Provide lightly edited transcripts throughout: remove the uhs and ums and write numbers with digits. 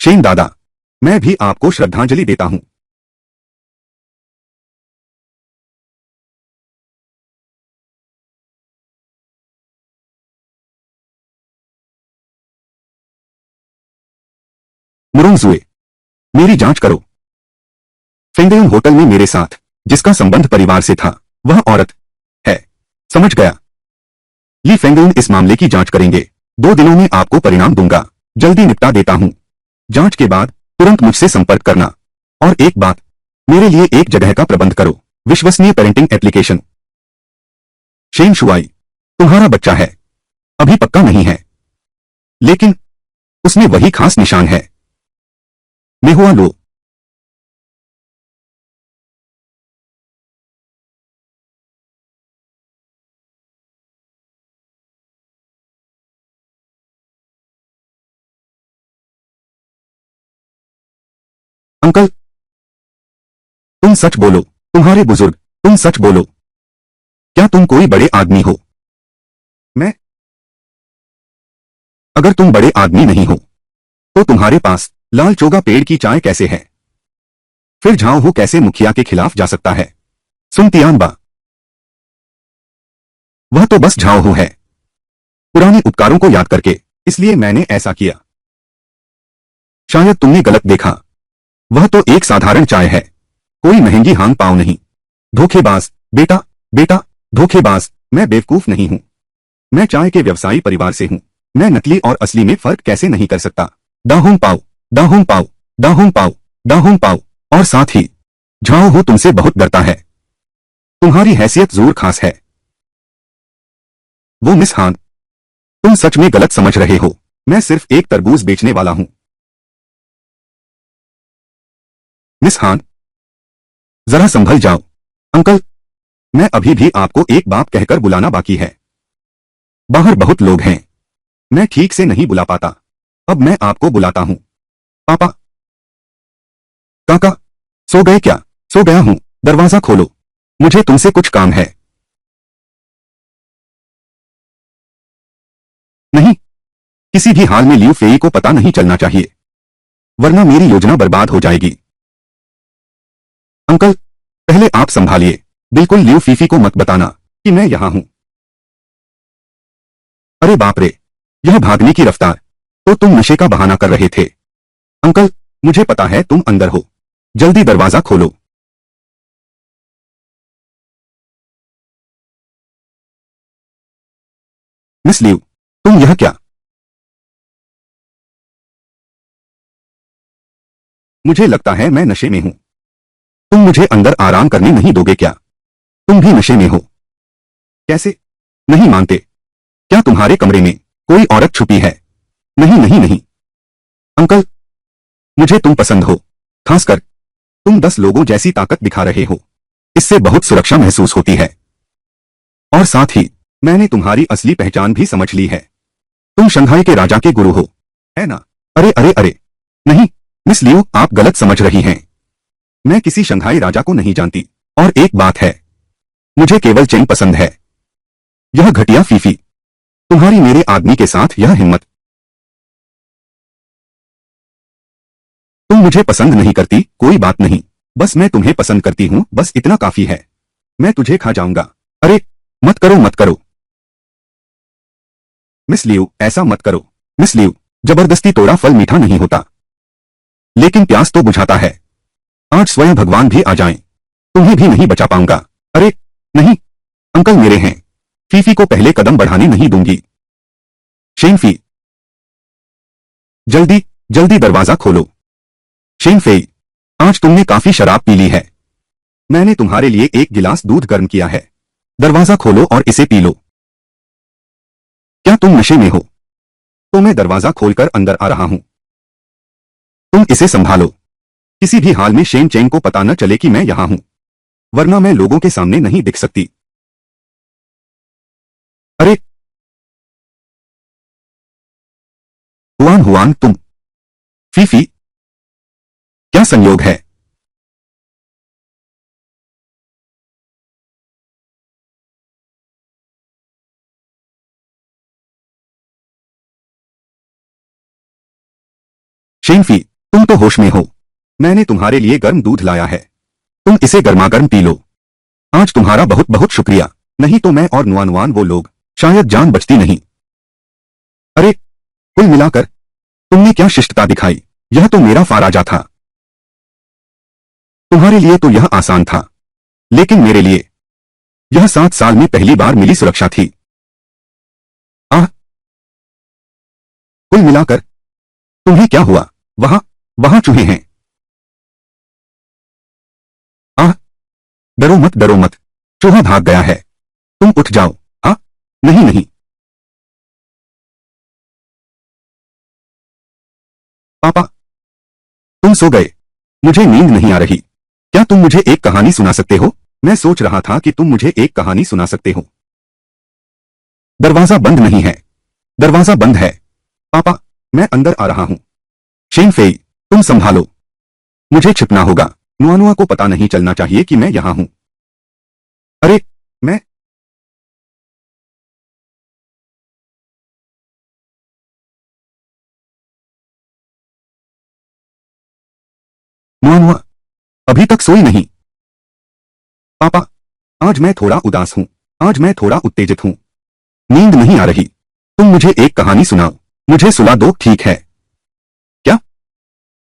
Shane दादा, मैं भी आपको श्रद्धांजलि देता हूं। मुरोंगजुए, मेरी जांच करो। फेंगयन होटल में मेरे साथ जिसका संबंध परिवार से था, वह औरत है। समझ गया। ली फेंगयन इस मामले की जांच करेंगे। 2 दिनों में आपको परिणाम दूंगा। जल्दी निपटा देता हूं। जांच के बाद तुरंत मुझसे संपर्क करना। और एक बात, मेरे लिए एक जगह का प्रबंध करो। विश्वसनीय पेरेंटिंग एप्लीकेशन। शेन शुआई, तुम्हारा बच्चा है। अभी पक्का नहीं है, लेकिन उसमें वही खास निशान है। मेहुआ लो। अंकल, तुम सच बोलो। तुम्हारे बुजुर्ग, तुम सच बोलो। क्या तुम कोई बड़े आदमी हो? मैं? अगर तुम बड़े आदमी नहीं हो, तो तुम्हारे पास लाल चोगा पेड़ की चाय कैसे है? फिर झाओ हो कैसे मुखिया के खिलाफ जा सकता है? सुन तियानबा, वह तो बस झाओ हो है, पुराने उपकारों को याद करके, इसलिए मैंने ऐसा किया। शायद तुमने गलत देखा। वह तो एक साधारण चाय है, कोई महंगी हांग पाव नहीं। धोखेबाज, बेटा, बेटा, धोखेबाज। मैं बेवकूफ नहीं हूं। मैं चाय के व्यवसायी परिवार से हूं। मैं नकली और असली में फर्क कैसे नहीं कर सकता? दाहोंग पाओ, दाहोंग पाओ, दाहोंग पाओ, दाहोंग पाओ। और साथ ही झाओ हो तुमसे बहुत डरता है। तुम्हारी हैसियत जरूर खास है। वो मिस हान, तुम सच में गलत समझ रहे हो। मैं सिर्फ एक तरबूज बेचने वाला हूं। मिस हान, जरा संभल जाओ। अंकल, मैं अभी भी आपको एक बाप कहकर बुलाना बाकी है। बाहर बहुत लोग हैं, मैं ठीक से नहीं बुला पाता। अब मैं आपको बुलाता हूं। पापा, काका, सो गए क्या? सो गया हूं। दरवाजा खोलो, मुझे तुमसे कुछ काम है। नहीं, किसी भी हाल में लियू फेई को पता नहीं चलना चाहिए, वरना मेरी योजना बर्बाद हो जाएगी। अंकल, पहले आप संभालिए। बिल्कुल लियू फीफी को मत बताना कि मैं यहां हूं। अरे बाप रे, यह भागने की रफ्तार। तो तुम नशे का बहाना कर रहे थे। अंकल, मुझे पता है तुम अंदर हो। जल्दी दरवाजा खोलो। मिस लियू, तुम यह क्या? मुझे लगता है मैं नशे में हूं। तुम मुझे अंदर आराम करने नहीं दोगे क्या? तुम भी नशे में हो? कैसे? नहीं मानते? क्या तुम्हारे कमरे में कोई औरत छुपी है? नहीं नहीं नहीं। अंकल, मुझे तुम पसंद हो। खासकर तुम 10 लोगों जैसी ताकत दिखा रहे हो। इससे बहुत सुरक्षा महसूस होती है। और साथ ही मैंने तुम्हारी असली पहचान भी समझ ली है। तुम शंघाई के राजा के गुरु हो, है ना? अरे अरे अरे, नहीं, मिस लियू आप गलत समझ रही हैं। मैं किसी शंघाई राजा को नहीं जानती। और एक बात है, मुझे केवल चेंग पसंद है। यह घटिया फीफी, तुम्हारी मेरे आदमी के साथ यह हिम्मत। तुम मुझे पसंद नहीं करती, कोई बात नहीं। बस मैं तुम्हें पसंद करती हूं, बस इतना काफी है। मैं तुझे खा जाऊंगा। अरे, मत करो मत करो। मिस लियू, ऐसा मत करो। मिस लियू, जबरदस्ती तोड़ा फल मीठा नहीं होता, लेकिन प्यास तो बुझाता है। आज स्वयं भगवान भी आ जाएं, तुम्हें भी नहीं बचा पाऊंगा। अरे, नहीं, अंकल मेरे हैं। फीफी को पहले कदम बढ़ाने नहीं दूंगी। शेनफी, जल्दी, जल्दी दरवाजा खोलो। शेनफेई, आज तुमने काफी शराब पी ली है। मैंने तुम्हारे लिए एक गिलास दूध गर्म किया है। दरवाजा खोलो और इसे पी लो। क्या तुम नशे में हो? तो मैं दरवाजा खोलकर अंदर आ रहा हूं। तुम इसे संभालो। किसी भी हाल में शेन चेंग को पता न चले कि मैं यहां हूं, वरना मैं लोगों के सामने नहीं दिख सकती। अरे, हुआन हुआन तुम। फीफी, क्या संयोग है? शेनफी, तुम तो होश में हो। मैंने तुम्हारे लिए गर्म दूध लाया है, तुम इसे गर्मागर्म पी लो। आज तुम्हारा बहुत बहुत शुक्रिया, नहीं तो मैं और नुआनुआन वो लोग शायद जान बचती नहीं। अरे, कुल मिलाकर तुमने क्या शिष्टता दिखाई, यह तो मेरा फाराजा था। तुम्हारे लिए तो यह आसान था, लेकिन मेरे लिए यह 7 साल में पहली बार मिली सुरक्षा थी। आह, कुल मिलाकर तुम्हें क्या हुआ? वहां वहां चूहे हैं। आह, डरो मत, चूहा भाग गया है। तुम उठ जाओ। हाँ, नहीं नहीं। पापा, तुम सो गए? मुझे नींद नहीं आ रही। क्या तुम मुझे एक कहानी सुना सकते हो? मैं सोच रहा था कि तुम मुझे एक कहानी सुना सकते हो। दरवाजा बंद नहीं है। दरवाजा बंद है। पापा, मैं अंदर आ रहा हूं। शेन फेई, तुम संभालो। मुझे छिपना होगा। नुआनुआ को पता नहीं चलना चाहिए कि मैं यहां हूं। अरे, मैं नुआनुआ अभी तक सोई नहीं। पापा, आज मैं थोड़ा उदास हूं। आज मैं थोड़ा उत्तेजित हूं। नींद नहीं आ रही। तुम मुझे एक कहानी सुनाओ। मुझे सुला दो, ठीक है? क्या?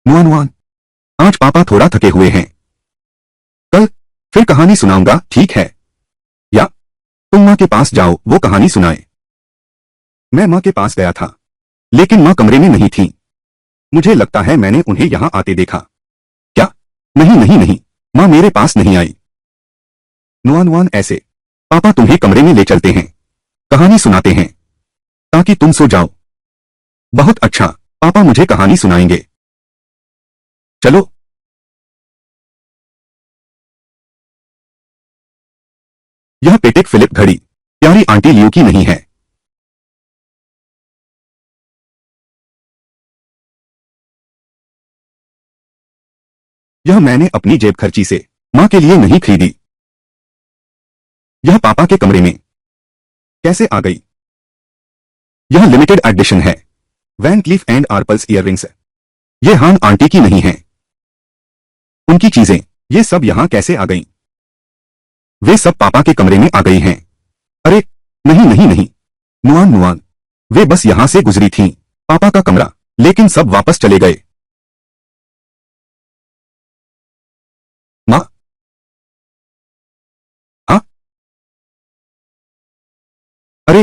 नुआनुआन, आज पापा थोड़ा थके हुए हैं। कल फिर कहानी सुनाऊंगा, ठीक है? या तुम माँ के पास जाओ, वो कहानी सुनाए। मैं माँ के पास गया था, लेकिन माँ कमरे में नहीं थी। मुझे लगता है मैंने उन्हें यहां आते देखा। क्या? नहीं नहीं नहीं, माँ मेरे पास नहीं आई। नुआनुआन ऐसे। पापा तुम्हें कमरे में ले चलते हैं, कहानी सुनाते हैं, ताकि तुम सो जाओ। बहुत अच्छा, पापा मुझे कहानी सुनाएंगे। चलो। यह पेटेक फिलिप घड़ी प्यारी आंटी लियू की नहीं है। यह मैंने अपनी जेब खर्ची से माँ के लिए नहीं खरीदी। यह पापा के कमरे में कैसे आ गई? यह लिमिटेड एडिशन है। Van Cleef and Arpels earrings. ये हान आंटी की नहीं है। उनकी चीजें ये सब यहां कैसे आ गईं? वे सब पापा के कमरे में आ गई हैं। अरे, नहीं नहीं नहीं। नुआन नुआन, वे बस यहां से गुजरी थीं। पापा का कमरा, लेकिन सब वापस चले गए। माँ? हाँ? अरे,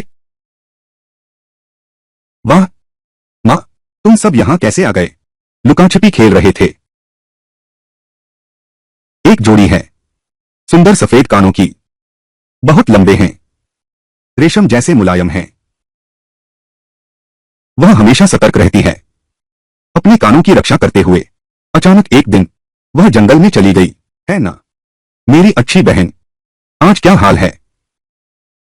वाह। माँ, तुम सब यहां कैसे आ गए? लुकाछिपी खेल रहे थे। एक जोड़ी है, सुंदर सफेद कानों की, बहुत लंबे हैं, रेशम जैसे मुलायम हैं। वह हमेशा सतर्क रहती है, अपने कानों की रक्षा करते हुए। अचानक एक दिन वह जंगल में चली गई, है ना? मेरी अच्छी बहन, आज क्या हाल है?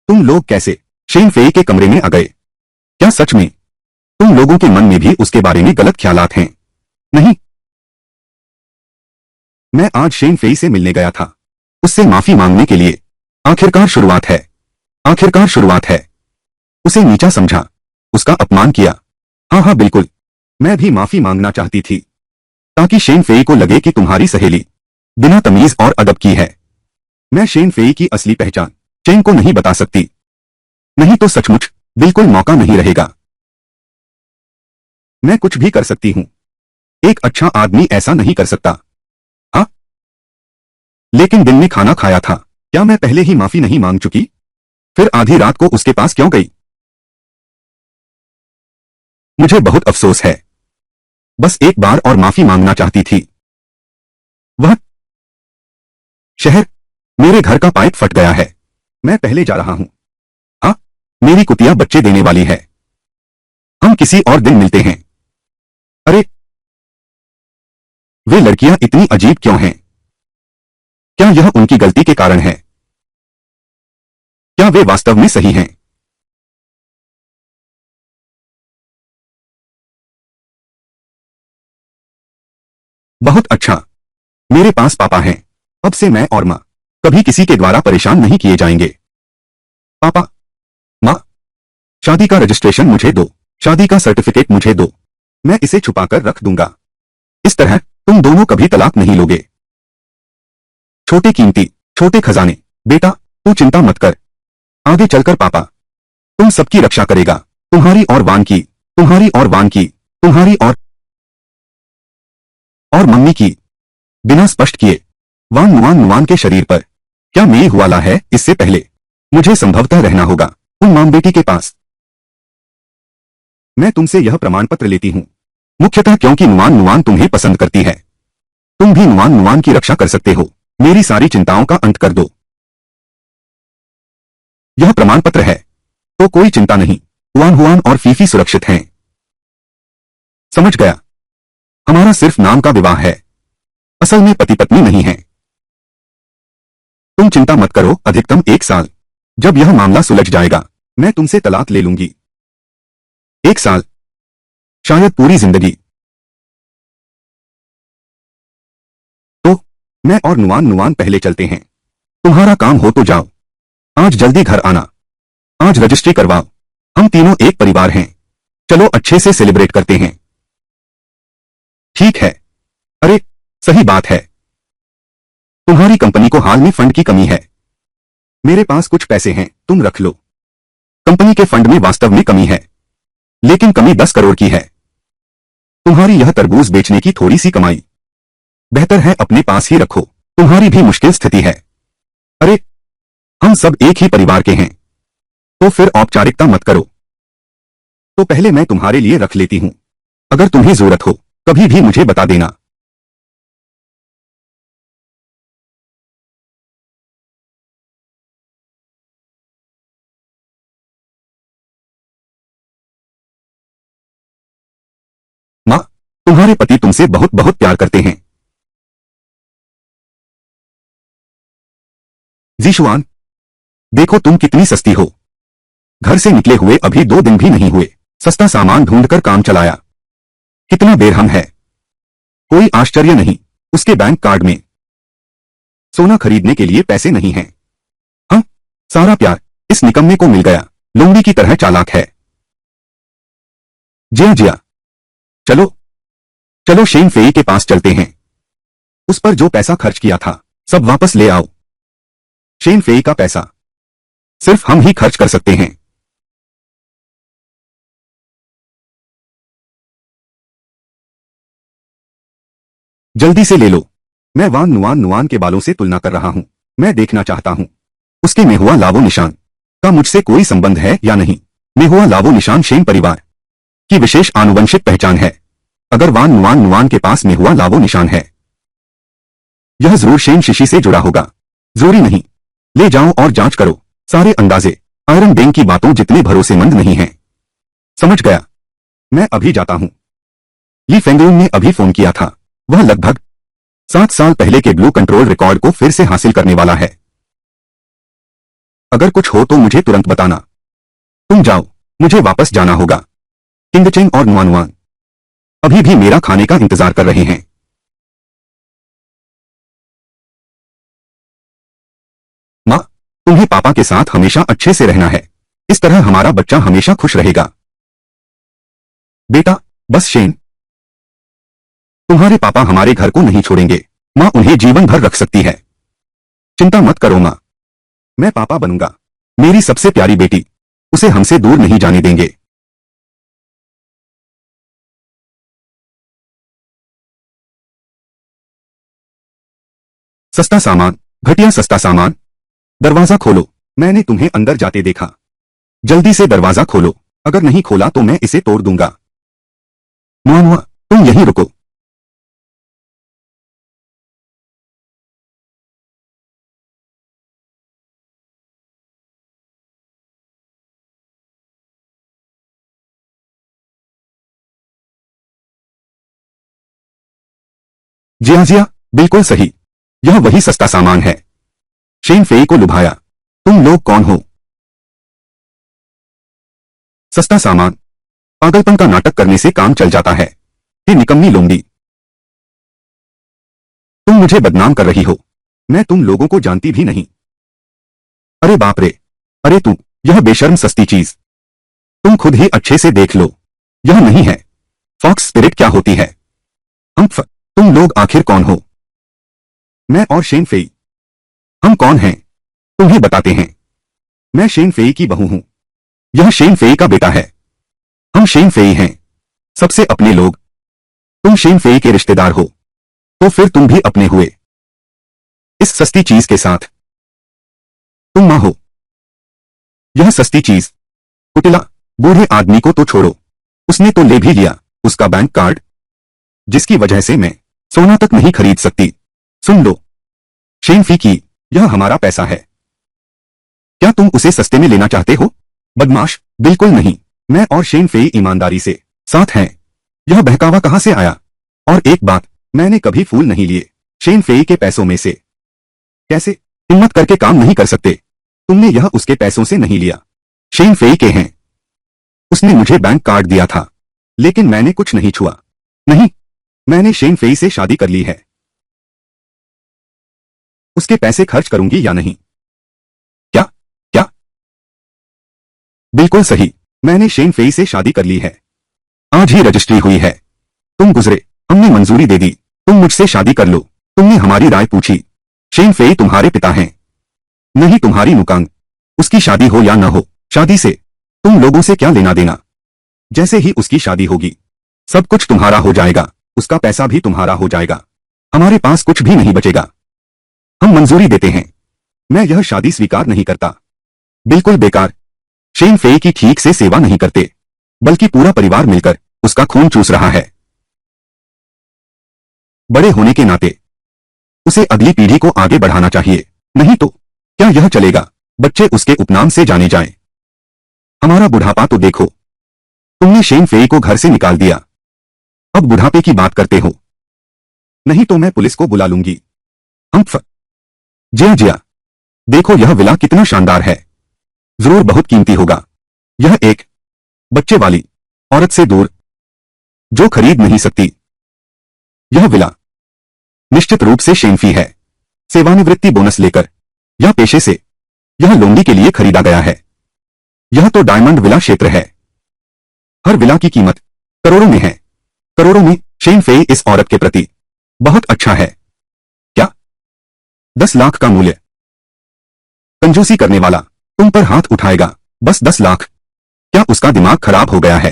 तुम लोग कैसे शेन फेई के कमरे में आ गए? क्या सच में तुम लोगों के मन में भी उसके बारे में गलत ख्यालात हैं? नहीं, मैं आज शेन फेई से मिलने गया था, उससे माफी मांगने के लिए। आखिरकार शुरुआत है। आखिरकार शुरुआत है। उसे नीचा समझा, उसका अपमान किया। हाँ हाँ बिल्कुल, मैं भी माफी मांगना चाहती थी, ताकि शेन फेई को लगे कि तुम्हारी सहेली बिना तमीज और अदब की है। मैं शेन फेई की असली पहचान शेन को नहीं बता सकती, नहीं तो सचमुच बिल्कुल मौका नहीं रहेगा। मैं कुछ भी कर सकती हूँ, एक अच्छा आदमी ऐसा नहीं कर सकता। हाँ, लेकिन दिन में खाना खाया था, क्या मैं पहले ही माफी नहीं मांग चुकी? फिर आधी रात को उसके पास क्यों गई? मुझे बहुत अफसोस है, बस एक बार और माफी मांगना चाहती थी। वह शहर, मेरे घर का पाइप फट गया है, मैं पहले जा रहा हूं। हाँ, मेरी कुतिया बच्चे देने वाली है, हम किसी और दिन मिलते हैं। अरे, वे लड़कियां इतनी अजीब क्यों हैं? क्या यह उनकी गलती के कारण है? क्या वे वास्तव में सही हैं? बहुत अच्छा, मेरे पास पापा हैं। अब से मैं और माँ कभी किसी के द्वारा परेशान नहीं किए जाएंगे। पापा, माँ, शादी का रजिस्ट्रेशन मुझे दो, शादी का सर्टिफिकेट मुझे दो, मैं इसे छुपाकर रख दूंगा। इस तरह तुम दोनों कभी तलाक नहीं लोगे। छोटे कीमती छोटे खजाने। बेटा तू चिंता मत कर, आगे चलकर पापा तुम सबकी रक्षा करेगा, तुम्हारी और वान की, तुम्हारी और वान की, तुम्हारी और मम्मी की। बिना स्पष्ट किए वान नुआन नुआन के शरीर पर क्या मेल हुआ ला है? इससे पहले मुझे संभवतः रहना होगा उन माम बेटी के पास। मैं तुमसे यह प्रमाण पत्र लेती हूं, मुख्यतः क्योंकि नुआन नुआन तुम्हें पसंद करती है। तुम भी नुआन नुआन की रक्षा कर सकते हो। मेरी सारी चिंताओं का अंत कर दो। यह प्रमाण पत्र है तो कोई चिंता नहीं, हुआन हुआन और फीफी सुरक्षित हैं। समझ गया, हमारा सिर्फ नाम का विवाह है, असल में पति पत्नी नहीं है। तुम चिंता मत करो, अधिकतम 1 साल, जब यह मामला सुलझ जाएगा मैं तुमसे तलाक ले लूंगी। 1 साल, शायद पूरी जिंदगी। तो मैं और नुआन नुआन पहले चलते हैं। तुम्हारा काम हो तो जाओ, आज जल्दी घर आना, आज रजिस्ट्री करवाओ। हम तीनों एक परिवार हैं, चलो अच्छे से सेलिब्रेट करते हैं। ठीक है। अरे सही बात है, तुम्हारी कंपनी को हाल में फंड की कमी है। मेरे पास कुछ पैसे हैं, तुम रख लो। कंपनी के फंड में वास्तव में कमी है, लेकिन कमी 10 करोड़ की है। तुम्हारी यह तरबूज बेचने की थोड़ी सी कमाई बेहतर है अपने पास ही रखो, तुम्हारी भी मुश्किल स्थिति है। अरे हम सब एक ही परिवार के हैं, तो फिर औपचारिकता मत करो। तो पहले मैं तुम्हारे लिए रख लेती हूं, अगर तुम्हें जरूरत हो कभी भी मुझे बता देना। माँ, तुम्हारे पति तुमसे बहुत बहुत प्यार करते हैं। जीशुआन, देखो तुम कितनी सस्ती हो। घर से निकले हुए अभी 2 दिन भी नहीं हुए, सस्ता सामान ढूंढकर काम चलाया। कितना बेरहम है। कोई आश्चर्य नहीं उसके बैंक कार्ड में सोना खरीदने के लिए पैसे नहीं हैं। हाँ, सारा प्यार इस निकम्मे को मिल गया, लोमड़ी की तरह चालाक है। जिया जिया, चलो चलो शेन फेई के पास चलते हैं। उस पर जो पैसा खर्च किया था सब वापस ले आओ। शेन फेई का पैसा सिर्फ हम ही खर्च कर सकते हैं। जल्दी से ले लो। मैं वान नुआन नुआन के बालों से तुलना कर रहा हूं, मैं देखना चाहता हूं उसके मेहुआ लावो निशान का मुझसे कोई संबंध है या नहीं। मेहुआ लावो निशान शेन परिवार की विशेष आनुवंशिक पहचान है। अगर वान नुआन नुआन के पास मेहुआ लावो निशान है, यह जरूर शेन शिशी से जुड़ा होगा। जरूरी नहीं, ले जाओ और जांच करो। सारे अंदाजे आयरन बेंग की बातों जितने भरोसेमंद नहीं हैं। समझ गया, मैं अभी जाता हूं। ली फेंगलून ने अभी फोन किया था, वह लगभग 7 साल पहले के ब्लू कंट्रोल रिकॉर्ड को फिर से हासिल करने वाला है। अगर कुछ हो तो मुझे तुरंत बताना। तुम जाओ, मुझे वापस जाना होगा। किंगचेंग और नुआन नुआन अभी भी मेरा खाने का इंतजार कर रहे हैं। माँ, तुम्हें पापा के साथ हमेशा अच्छे से रहना है, इस तरह हमारा बच्चा हमेशा खुश रहेगा। बेटा बस शेन, तुम्हारे पापा हमारे घर को नहीं छोड़ेंगे। माँ उन्हें जीवन भर रख सकती है। चिंता मत करो माँ, मैं पापा बनूंगा। मेरी सबसे प्यारी बेटी, उसे हमसे दूर नहीं जाने देंगे। सस्ता सामान, घटिया सस्ता सामान। दरवाजा खोलो, मैंने तुम्हें अंदर जाते देखा। जल्दी से दरवाजा खोलो, अगर नहीं खोला तो मैं इसे तोड़ दूंगा। नुआ नुआ, तुम यहीं रुको। जिया जिया, बिल्कुल सही, यह वही सस्ता सामान है। शेन फेई को लुभाया। तुम लोग कौन हो? सस्ता सामान, पागलपन का नाटक करने से काम चल जाता है। ये निकम्मी लोमड़ी, तुम मुझे बदनाम कर रही हो। मैं तुम लोगों को जानती भी नहीं। अरे बाप रे, अरे तू, यह बेशर्म सस्ती चीज, तुम खुद ही अच्छे से देख लो। यह नहीं है। फॉक्स स्पिरिट क्या होती है? हम्फ, तुम लोग आखिर कौन हो? मैं और शेन फेई। हम कौन हैं? तुम्हें बताते हैं। मैं शेन फेई की बहू हूं। यह शेन फेई का बेटा है। हम शेन फेई हैं, सबसे अपने लोग। तुम शेन फेई के रिश्तेदार हो, तो फिर तुम भी अपने हुए इस सस्ती चीज के साथ। तुम मां हो। यह सस्ती चीज। कुटिला बूढ़े आदमी को तो छोड़ो, उसने तो ले भी लिया उसका बैंक कार्ड, जिसकी वजह से मैं सोना तक नहीं खरीद सकती। सुन लो शेन फी की, यह हमारा पैसा है। क्या तुम उसे सस्ते में लेना चाहते हो? बदमाश, बिल्कुल नहीं। मैं और शेन फेई ईमानदारी से साथ हैं। यह बहकावा कहां से आया? और एक बात, मैंने कभी फूल नहीं लिए शेन फेई के पैसों में से। कैसे हिम्मत करके काम नहीं कर सकते? तुमने यह उसके पैसों से नहीं लिया, शेन फेई के हैं। उसने मुझे बैंक कार्ड दिया था, लेकिन मैंने कुछ नहीं छुआ। नहीं, मैंने शेन फेई से शादी कर ली है। उसके पैसे खर्च करूंगी या नहीं? क्या? क्या? बिल्कुल सही, मैंने शेन फेई से शादी कर ली है। आज ही रजिस्ट्री हुई है। तुम गुजरे, हमने मंजूरी दे दी। तुम मुझसे शादी कर लो। तुमने हमारी राय पूछी। शेन फेई तुम्हारे पिता हैं, नहीं तुम्हारी नुकांग। उसकी शादी हो या न हो, शादी से तुम लोगों से क्या लेना देना? जैसे ही उसकी शादी होगी, सब कुछ तुम्हारा हो जाएगा, उसका पैसा भी तुम्हारा हो जाएगा। हमारे पास कुछ भी नहीं बचेगा। हम मंजूरी देते हैं। मैं यह शादी स्वीकार नहीं करता। बिल्कुल बेकार। शेन फेई की ठीक से सेवा नहीं करते, बल्कि पूरा परिवार मिलकर उसका खून चूस रहा है। बड़े होने के नाते उसे अगली पीढ़ी को आगे बढ़ाना चाहिए, नहीं तो क्या यह चलेगा बच्चे उसके उपनाम से जाने जाएं? हमारा बुढ़ापा तो देखो। तुमने शेन फेई को घर से निकाल दिया, अब बुढ़ापे की बात करते हो। नहीं तो मैं पुलिस को बुला लूंगी। हम्फ। जिया जिया, देखो यह विला कितना शानदार है। जरूर बहुत कीमती होगा। यह एक बच्चे वाली औरत से दूर, जो खरीद नहीं सकती। यह विला निश्चित रूप से शेन फी है, सेवानिवृत्ति बोनस लेकर या पेशे से। यह लोंडी के लिए खरीदा गया है। यह तो डायमंड विला क्षेत्र है। हर विला की कीमत करोड़ों में है। करोड़ों में। शेन फेई इस औरत के प्रति बहुत अच्छा है। क्या? 10 लाख का मूल्य? कंजूसी करने वाला तुम पर हाथ उठाएगा, बस 10 लाख? क्या उसका दिमाग खराब हो गया है?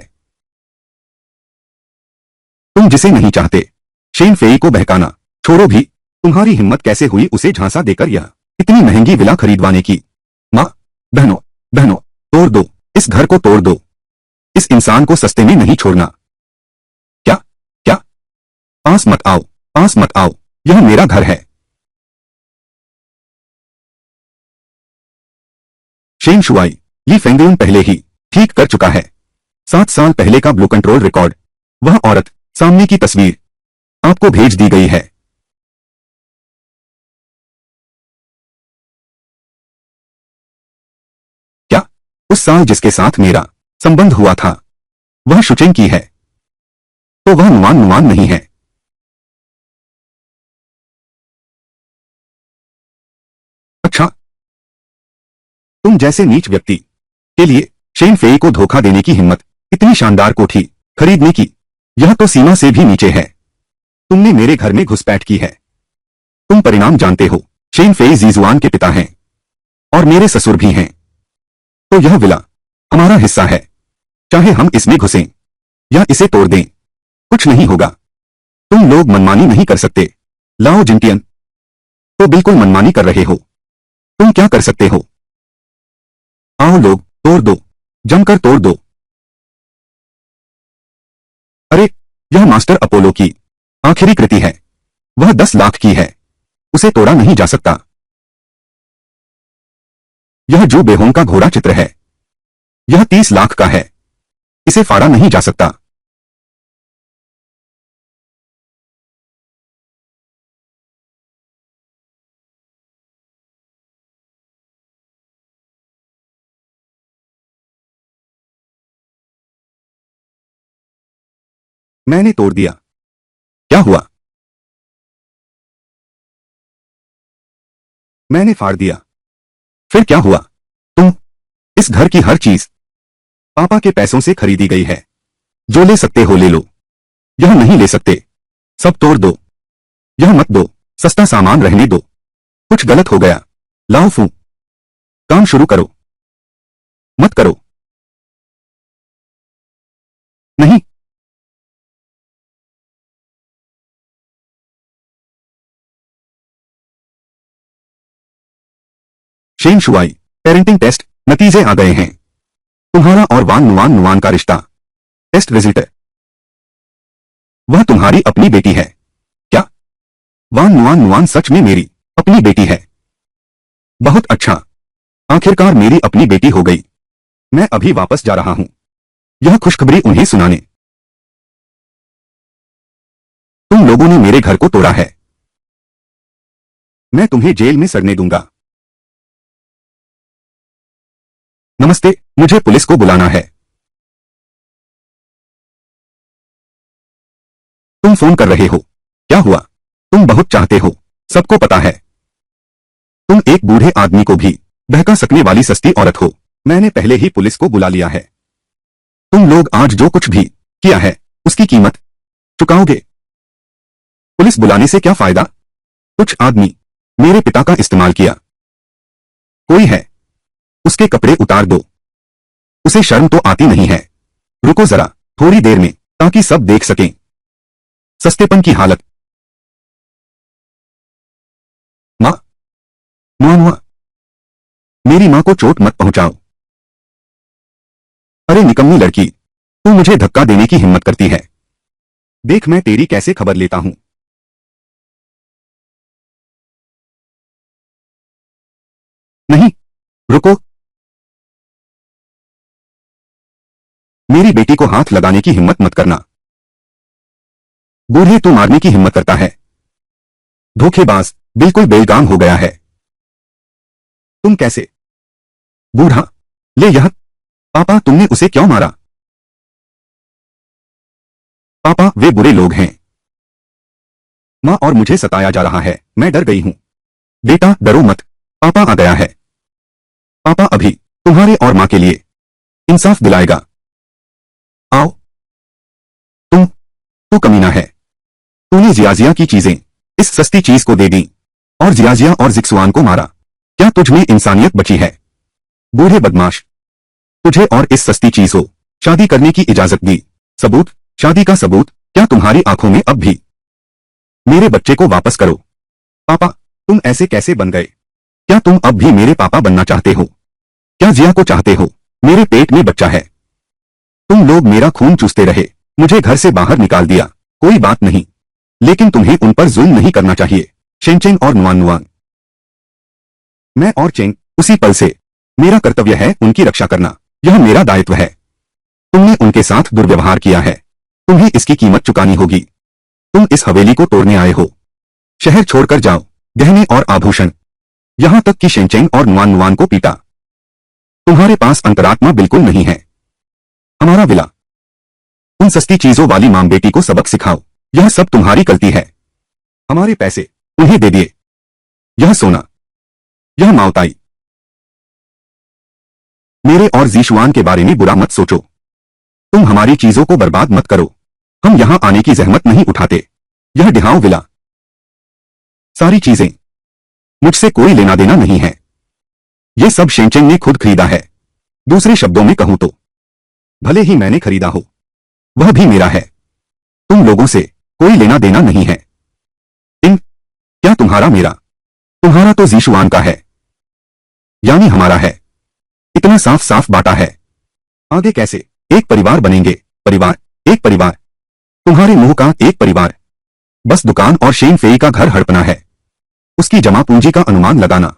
तुम जिसे नहीं चाहते शेन फेई को बहकाना छोड़ो भी। तुम्हारी हिम्मत कैसे हुई उसे झांसा देकर यह इतनी महंगी विला खरीदवाने की? मां, बहनों, बहनों, तोड़ दो, इस घर को तोड़ दो। इस इंसान को सस्ते में नहीं छोड़ना। क्या? क्या? पास मत आओ, पास मत आओ, यह मेरा घर है। शेन शुआई, ये फेंगुन पहले ही ठीक कर चुका है। 7 साल पहले का ब्लू कंट्रोल रिकॉर्ड, वह औरत, सामने की तस्वीर आपको भेज दी गई है। क्या? उस साल जिसके साथ मेरा संबंध हुआ था, वह शुचेंग की है, तो वह नुमान नुमान नहीं है। अच्छा, तुम जैसे नीच व्यक्ति के लिए शेन फेई को धोखा देने की हिम्मत, इतनी शानदार कोठी खरीदने की, यह तो सीमा से भी नीचे है। तुमने मेरे घर में घुसपैठ की है। तुम परिणाम जानते हो। शेन फेई जीजुआन के पिता हैं और मेरे ससुर भी हैं, तो यह विला हमारा हिस्सा है। चाहे हम इसमें घुसें या इसे तोड़ दें, कुछ नहीं होगा। तुम लोग मनमानी नहीं कर सकते। लाओ जिंटियन, तो बिल्कुल मनमानी कर रहे हो। तुम क्या कर सकते हो? आओ लोग, तोड़ दो, जमकर तोड़ दो। अरे, यह मास्टर अपोलो की आखिरी कृति है। वह 10 लाख की है, उसे तोड़ा नहीं जा सकता। यह जू बेहोंग का घोड़ा चित्र है। यह 30 लाख का है, इसे फाड़ा नहीं जा सकता। मैंने तोड़ दिया। क्या हुआ? मैंने फाड़ दिया। फिर क्या हुआ? तुम, इस घर की हर चीज पापा के पैसों से खरीदी गई है। जो ले सकते हो ले लो, यह नहीं ले सकते। सब तोड़ दो। यह मत दो, सस्ता सामान रहने दो। कुछ गलत हो गया। लाओ फू, काम शुरू करो। मत करो। नहीं। शेन शुआई, पेरेंटिंग टेस्ट नतीजे आ गए हैं। तुम्हारा और वान नुआन नुआन का रिश्ता। Test result. वह तुम्हारी अपनी बेटी है। क्या? वान नुआन नुआन सच में मेरी अपनी बेटी है? बहुत अच्छा, आखिरकार मेरी अपनी बेटी हो गई। मैं अभी वापस जा रहा हूं यह खुशखबरी उन्हें सुनाने। तुम लोगों ने मेरे घर को तोड़ा है। मैं तुम्हें जेल में सड़ने दूंगा। नमस्ते, मुझे पुलिस को बुलाना है। तुम फोन कर रहे हो? क्या हुआ? तुम बहुत चाहते हो, सबको पता है। तुम एक बूढ़े आदमी को भी बहका सकने वाली सस्ती औरत हो। मैंने पहले ही पुलिस को बुला लिया है। तुम लोग आज जो कुछ भी किया है उसकी कीमत चुकाओगे। पुलिस बुलाने से क्या फायदा? कुछ आदमी मेरे पिता का इस्तेमाल किया। कोई है, उसके कपड़े उतार दो। उसे शर्म तो आती नहीं है। रुको जरा, थोड़ी देर में, ताकि सब देख सकें सस्तेपन की हालत। मां, मुआ मुआ, मेरी मां को चोट मत पहुंचाओ। अरे निकम्मी लड़की, तू मुझे धक्का देने की हिम्मत करती है। देख मैं तेरी कैसे खबर लेता हूं। नहीं, रुको। मेरी बेटी को हाथ लगाने की हिम्मत मत करना। बूढ़े तू मारने की हिम्मत करता है। धोखेबाज, बिल्कुल बेलगाम हो गया है। तुम कैसे? बूढ़ा, ले यह। पापा तुमने उसे क्यों मारा? पापा वे बुरे लोग हैं। मां और मुझे सताया जा रहा है, मैं डर गई हूं। बेटा डरो मत, पापा आ गया है। पापा अभी तुम्हारे और मां के लिए इंसाफ दिलाएगा। आओ। तू कमीना है। तूने जियाजिया की चीजें इस सस्ती चीज को दे दी और जियाजिया और जिक्सुआन को मारा। क्या तुझ में इंसानियत बची है? बूढ़े बदमाश, तुझे और इस सस्ती चीज को शादी करने की इजाजत दी। सबूत, शादी का सबूत क्या तुम्हारी आंखों में अब भी? मेरे बच्चे को वापस करो। पापा, तुम ऐसे कैसे बन गए? क्या तुम अब भी मेरे पापा बनना चाहते हो? क्या जिया को चाहते हो? मेरे पेट में बच्चा है। तुम लोग मेरा खून चूसते रहे, मुझे घर से बाहर निकाल दिया। कोई बात नहीं, लेकिन तुम्हें उन पर जुल्म नहीं करना चाहिए। शेनचेंग और नुआन नुआन, मैं और चेंग उसी पल से मेरा कर्तव्य है उनकी रक्षा करना। यह मेरा दायित्व है। तुमने उनके साथ दुर्व्यवहार किया है, तुम्हें इसकी कीमत चुकानी होगी। तुम इस हवेली को तोड़ने आए हो। शहर छोड़कर जाओ। गहने और आभूषण, यहां तक कि शेनचेंग और नुआन नुआन को पीटा। तुम्हारे पास अंतरात्मा बिल्कुल नहीं है। हमारा विला, उन सस्ती चीजों वाली मां बेटी को सबक सिखाओ। यह सब तुम्हारी गलती है। हमारे पैसे उन्हें दे दिए। यह सोना, यह माओताई। मेरे और जीशुआन के बारे में बुरा मत सोचो। तुम हमारी चीजों को बर्बाद मत करो। हम यहां आने की जहमत नहीं उठाते। यह डिहाओ विला, सारी चीजें, मुझसे कोई लेना देना नहीं है। यह सब शेनचेंग ने खुद खरीदा है। दूसरे शब्दों में कहूं तो भले ही मैंने खरीदा हो, वह भी मेरा है। तुम लोगों से कोई लेना देना नहीं है। क्या तुम्हारा मेरा? तुम्हारा तो जीशुआन का है, यानी हमारा है। इतना साफ साफ बांटा है। आगे कैसे एक परिवार बनेंगे? परिवार, एक परिवार, तुम्हारे मुंह का एक परिवार। बस दुकान और शेन फेई का घर हड़पना है। उसकी जमा पूंजी का अनुमान लगाना।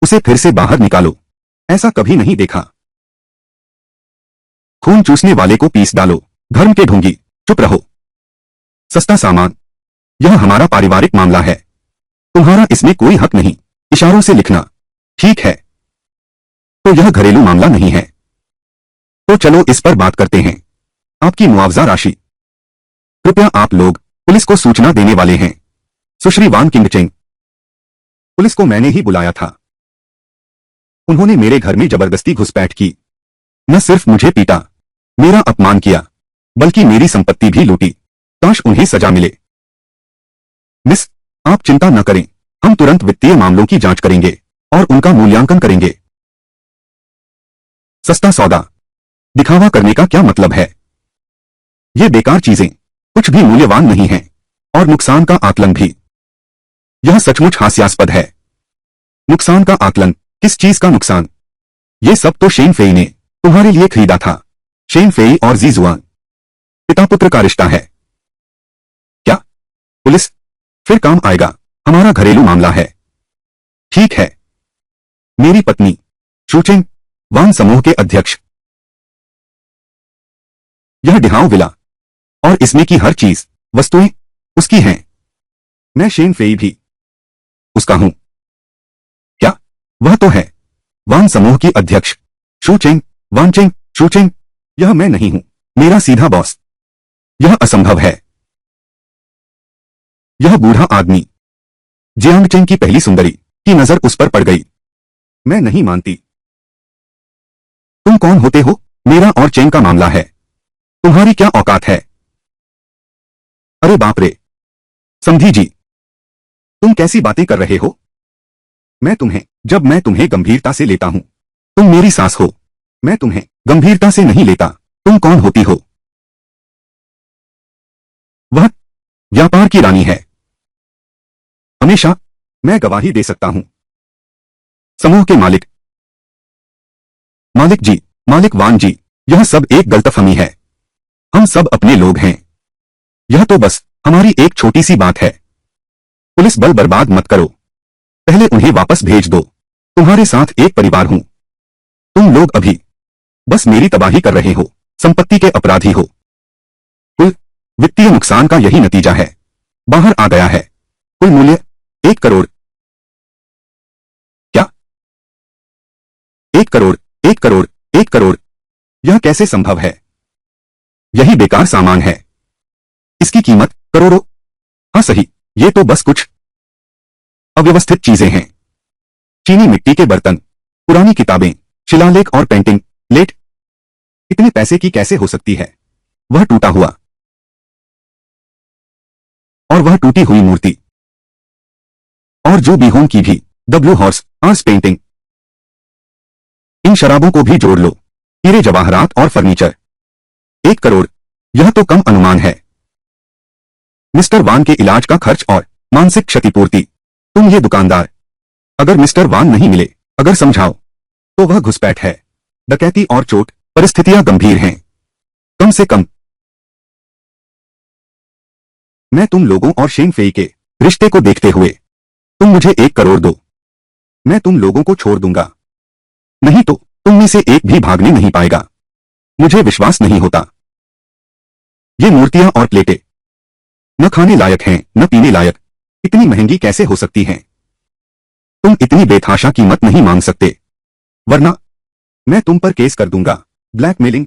उसे फिर से बाहर निकालो। ऐसा कभी नहीं देखा। खून चूसने वाले को पीस डालो। धर्म के ढोंगी, चुप रहो। सस्ता सामान, यह हमारा पारिवारिक मामला है। तुम्हारा इसमें कोई हक नहीं। इशारों से लिखना, ठीक है? तो यह घरेलू मामला नहीं है। तो चलो इस पर बात करते हैं। आपकी मुआवजा राशि। कृपया आप लोग पुलिस को सूचना देने वाले हैं। सुश्री वान किंगचेंग, पुलिस को मैंने ही बुलाया था। उन्होंने मेरे घर में जबरदस्ती घुसपैठ की। न सिर्फ मुझे पीटा, मेरा अपमान किया, बल्कि मेरी संपत्ति भी लूटी। काश उन्हें सजा मिले। मिस चिंता न करें, हम तुरंत वित्तीय मामलों की जांच करेंगे और उनका मूल्यांकन करेंगे। सस्ता सौदा। दिखावा करने का क्या मतलब है? ये बेकार चीजें कुछ भी मूल्यवान नहीं हैं और नुकसान का आकलन भी। यह सचमुच हास्यास्पद है। नुकसान का आकलन? किस चीज का नुकसान? ये सब तो शेन फेई ने तुम्हारे लिए खरीदा था। शेन फेई और जीजुआन पिता पुत्र का रिश्ता है क्या? पुलिस फिर काम आएगा, हमारा घरेलू मामला है। ठीक है। मेरी पत्नी शूचेंग वान समूह के अध्यक्ष। यह डिहाओ विला और इसमें की हर चीज वस्तुएं उसकी हैं। मैं शेन फेई भी उसका हूं क्या? वह तो है वान समूह की अध्यक्ष शूचेंग वानचेंग। शूचेंग? यह मैं नहीं हूं, मेरा सीधा बॉस। यह असंभव है। यह बूढ़ा आदमी जियांगचेंग की पहली सुंदरी की नजर उस पर पड़ गई। मैं नहीं मानती। तुम कौन होते हो? मेरा और चेंग का मामला है, तुम्हारी क्या औकात है? अरे बाप रे, समधी जी, तुम कैसी बातें कर रहे हो? जब मैं तुम्हें गंभीरता से लेता हूं, तुम मेरी सास हो। मैं तुम्हें गंभीरता से नहीं लेता। तुम कौन होती हो? वह व्यापार की रानी है। हमेशा मैं गवाही दे सकता हूं। समूह के मालिक जी, मालिक वान जी, यह सब एक गलतफहमी है। हम सब अपने लोग हैं। यह तो बस हमारी एक छोटी सी बात है। पुलिस बल बर्बाद मत करो, पहले उन्हें वापस भेज दो। तुम्हारे साथ एक परिवार हूं। तुम लोग अभी बस मेरी तबाही कर रहे हो, संपत्ति के अपराधी हो। कुल वित्तीय नुकसान का यही नतीजा है। बाहर आ गया है। कुल मूल्य 1 करोड़। क्या? 1 करोड़? 1 करोड़? 1 करोड़? यह कैसे संभव है? यही बेकार सामान है। इसकी कीमत करोड़ों? हाँ सही, ये तो बस कुछ अव्यवस्थित चीजें हैं। चीनी मिट्टी के बर्तन, पुरानी किताबें, शिलालेख और पेंटिंग लेट। इतने पैसे की कैसे हो सकती है? वह टूटा हुआ और वह टूटी हुई मूर्ति, और जो बिहोम की भी द ब्लू हॉर्स आर्स पेंटिंग। इन शराबों को भी जोड़ लो, हीरे जवाहरात और फर्नीचर। 1 करोड़? यह तो कम अनुमान है। मिस्टर वान के इलाज का खर्च और मानसिक क्षतिपूर्ति। तुम ये दुकानदार, अगर मिस्टर वान नहीं मिले, अगर समझाओ, तो वह घुसपैठ है, डकैती और चोट। परिस्थितियां गंभीर हैं। कम से कम मैं तुम लोगों और शेन फेई के रिश्ते को देखते हुए, तुम मुझे 1 करोड़ दो, मैं तुम लोगों को छोड़ दूंगा। नहीं तो तुम में से एक भी भागने नहीं पाएगा। मुझे विश्वास नहीं होता। ये मूर्तियां और प्लेटें न खाने लायक हैं, न पीने लायक। इतनी महंगी कैसे हो सकती हैं? तुम इतनी बेतहाशा कीमत नहीं मांग सकते, वरना मैं तुम पर केस कर दूंगा। ब्लैकमेलिंग।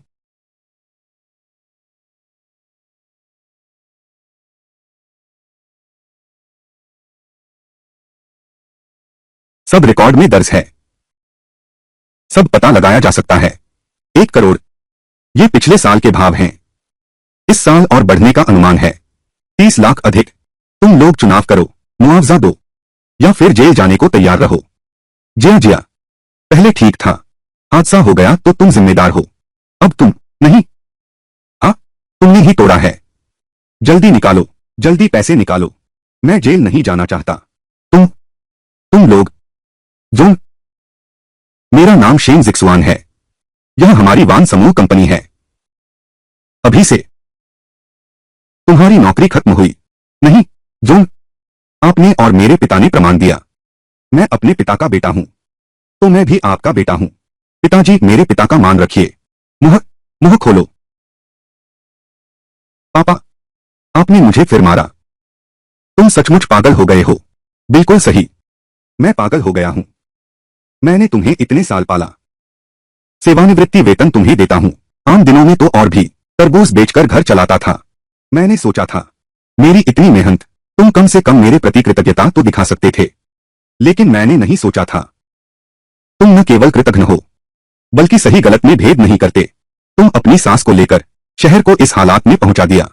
सब रिकॉर्ड में दर्ज है, सब पता लगाया जा सकता है। 1 करोड़? ये पिछले साल के भाव हैं। इस साल और बढ़ने का अनुमान है 30 लाख अधिक। तुम लोग चुनाव करो, मुआवजा दो, या फिर जेल जाने को तैयार रहो। जिया पहले ठीक था, हादसा हो गया तो तुम जिम्मेदार हो। अब तुम नहीं। हाँ, तुमने ही तोड़ा है। जल्दी निकालो, जल्दी पैसे निकालो। मैं जेल नहीं जाना चाहता। तुम लोग जोन। मेरा नाम शेन जिक्सवान है। यह हमारी वान समूह कंपनी है। अभी से तुम्हारी नौकरी खत्म हुई। नहीं, जोन, आपने और मेरे पिता ने प्रमाण दिया। मैं अपने पिता का बेटा हूं, तो मैं भी आपका बेटा हूं। पिताजी, मेरे पिता का मान रखिए। मुंह खोलो। पापा, आपने मुझे फिर मारा। तुम सचमुच पागल हो गए हो। बिल्कुल सही, मैं पागल हो गया हूं। मैंने तुम्हें इतने साल पाला, सेवानिवृत्ति वेतन तुम्हें देता हूं। आम दिनों में तो और भी तरबूज बेचकर घर चलाता था। मैंने सोचा था, मेरी इतनी मेहनत, तुम कम से कम मेरे प्रति कृतज्ञता तो दिखा सकते थे। लेकिन मैंने नहीं सोचा था, तुम न केवल कृतघ्न हो, बल्कि सही गलत में भेद नहीं करते। तुम अपनी सास को लेकर शहर को इस हालात में पहुंचा दिया।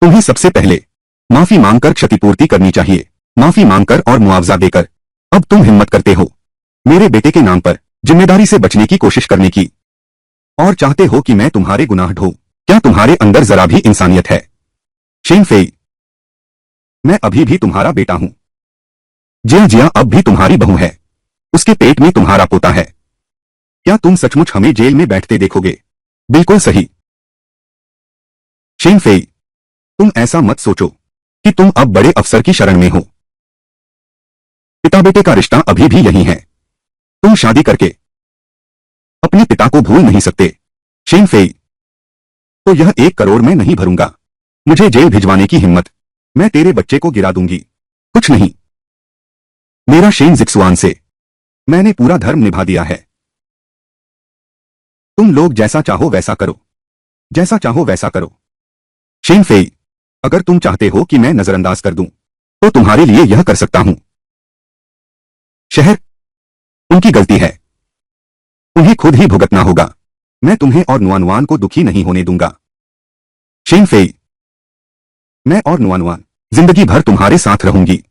तुम्हें सबसे पहले माफी मांगकर क्षतिपूर्ति करनी चाहिए। माफी मांगकर और मुआवजा देकर अब तुम हिम्मत करते हो मेरे बेटे के नाम पर जिम्मेदारी से बचने की कोशिश करने की, और चाहते हो कि मैं तुम्हारे गुनाह ढो। क्या तुम्हारे अंदर जरा भी इंसानियत है? शेन फेई, मैं अभी भी तुम्हारा बेटा हूं। जिया जिया अब भी तुम्हारी बहू है, उसके पेट में तुम्हारा पोता है। क्या तुम सचमुच हमें जेल में बैठते देखोगे? बिल्कुल सही। शेन फेई, तुम ऐसा मत सोचो कि तुम अब बड़े अफसर की शरण में हो। पिता बेटे का रिश्ता अभी भी यही है। तुम शादी करके अपने पिता को भूल नहीं सकते। शेन फेई, तो यह 1 करोड़ मैं नहीं भरूंगा। मुझे जेल भिजवाने की हिम्मत, मैं तेरे बच्चे को गिरा दूंगी। कुछ नहीं, मेरा शेन जिक्सुआन से मैंने पूरा धर्म निभा दिया है। तुम लोग जैसा चाहो वैसा करो, जैसा चाहो वैसा करो। शेन फेई, अगर तुम चाहते हो कि मैं नजरअंदाज कर दूं, तो तुम्हारे लिए यह कर सकता हूं। शहर, उनकी गलती है, उन्हें खुद ही भुगतना होगा। मैं तुम्हें और नुआनुआन को दुखी नहीं होने दूंगा। शेन फेई, मैं और नुआनुआन जिंदगी भर तुम्हारे साथ रहूंगी।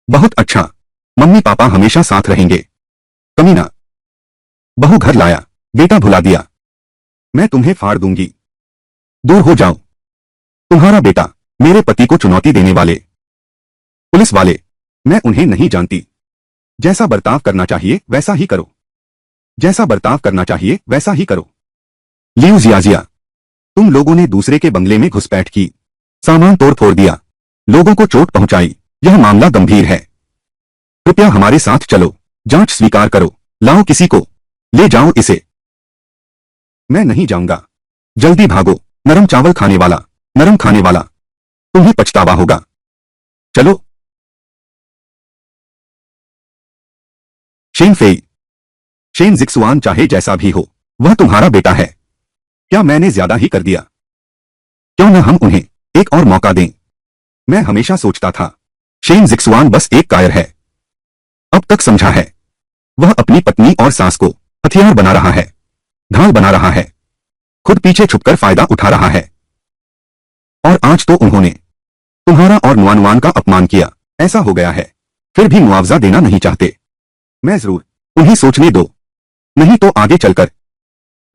बहुत अच्छा, मम्मी पापा हमेशा साथ रहेंगे। कमीना, बहू घर लाया, बेटा भुला दिया। मैं तुम्हें फाड़ दूंगी। दूर हो जाओ। तुम्हारा बेटा, मेरे पति को चुनौती देने वाले पुलिस वाले, मैं उन्हें नहीं जानती। जैसा बर्ताव करना चाहिए वैसा ही करो, जैसा बर्ताव करना चाहिए वैसा ही करो। लियू जियाजिया, तुम लोगों ने दूसरे के बंगले में घुसपैठ की, सामान तोड़ फोड़ दिया, लोगों को चोट पहुंचाई। यह मामला गंभीर है। कृपया हमारे साथ चलो, जांच स्वीकार करो। लाओ किसी को, ले जाओ इसे। मैं नहीं जाऊंगा। जल्दी भागो, नरम चावल खाने वाला, नरम खाने वाला, तुम्हें पछतावा होगा। चलो। शेन फेई, शेन जिक्सुआन चाहे जैसा भी हो, वह तुम्हारा बेटा है। क्या मैंने ज्यादा ही कर दिया? क्यों न हम उन्हें एक और मौका दें? मैं हमेशा सोचता था शेन जिक्सुआन बस एक कायर है। अब तक समझा है, वह अपनी पत्नी और सास को हथियार बना रहा है, ढाल बना रहा है, खुद पीछे छुपकर फायदा उठा रहा है। और आज तो उन्होंने तुम्हारा और नुआनुआन का अपमान किया। ऐसा हो गया है, फिर भी मुआवजा देना नहीं चाहते। मैं जरूर उन्हें सोचने दो, नहीं तो आगे चलकर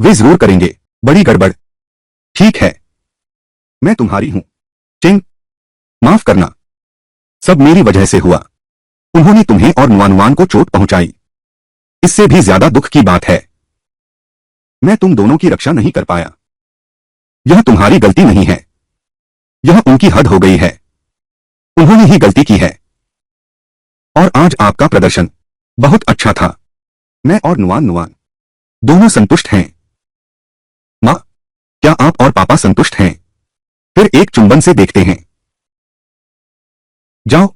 वे जरूर करेंगे बड़ी गड़बड़। ठीक है, मैं तुम्हारी हूं। चिंग, माफ करना, सब मेरी वजह से हुआ। उन्होंने तुम्हें और नुआनुआन को चोट पहुंचाई, इससे भी ज्यादा दुख की बात है, मैं तुम दोनों की रक्षा नहीं कर पाया। यह तुम्हारी गलती नहीं है, यह उनकी हद हो गई है। उन्होंने ही गलती की है। और आज आपका प्रदर्शन बहुत अच्छा था। मैं और नुआनुआन दोनों संतुष्ट हैं। मां, क्या आप और पापा संतुष्ट हैं? फिर एक चुंबन से देखते हैं। जाओ,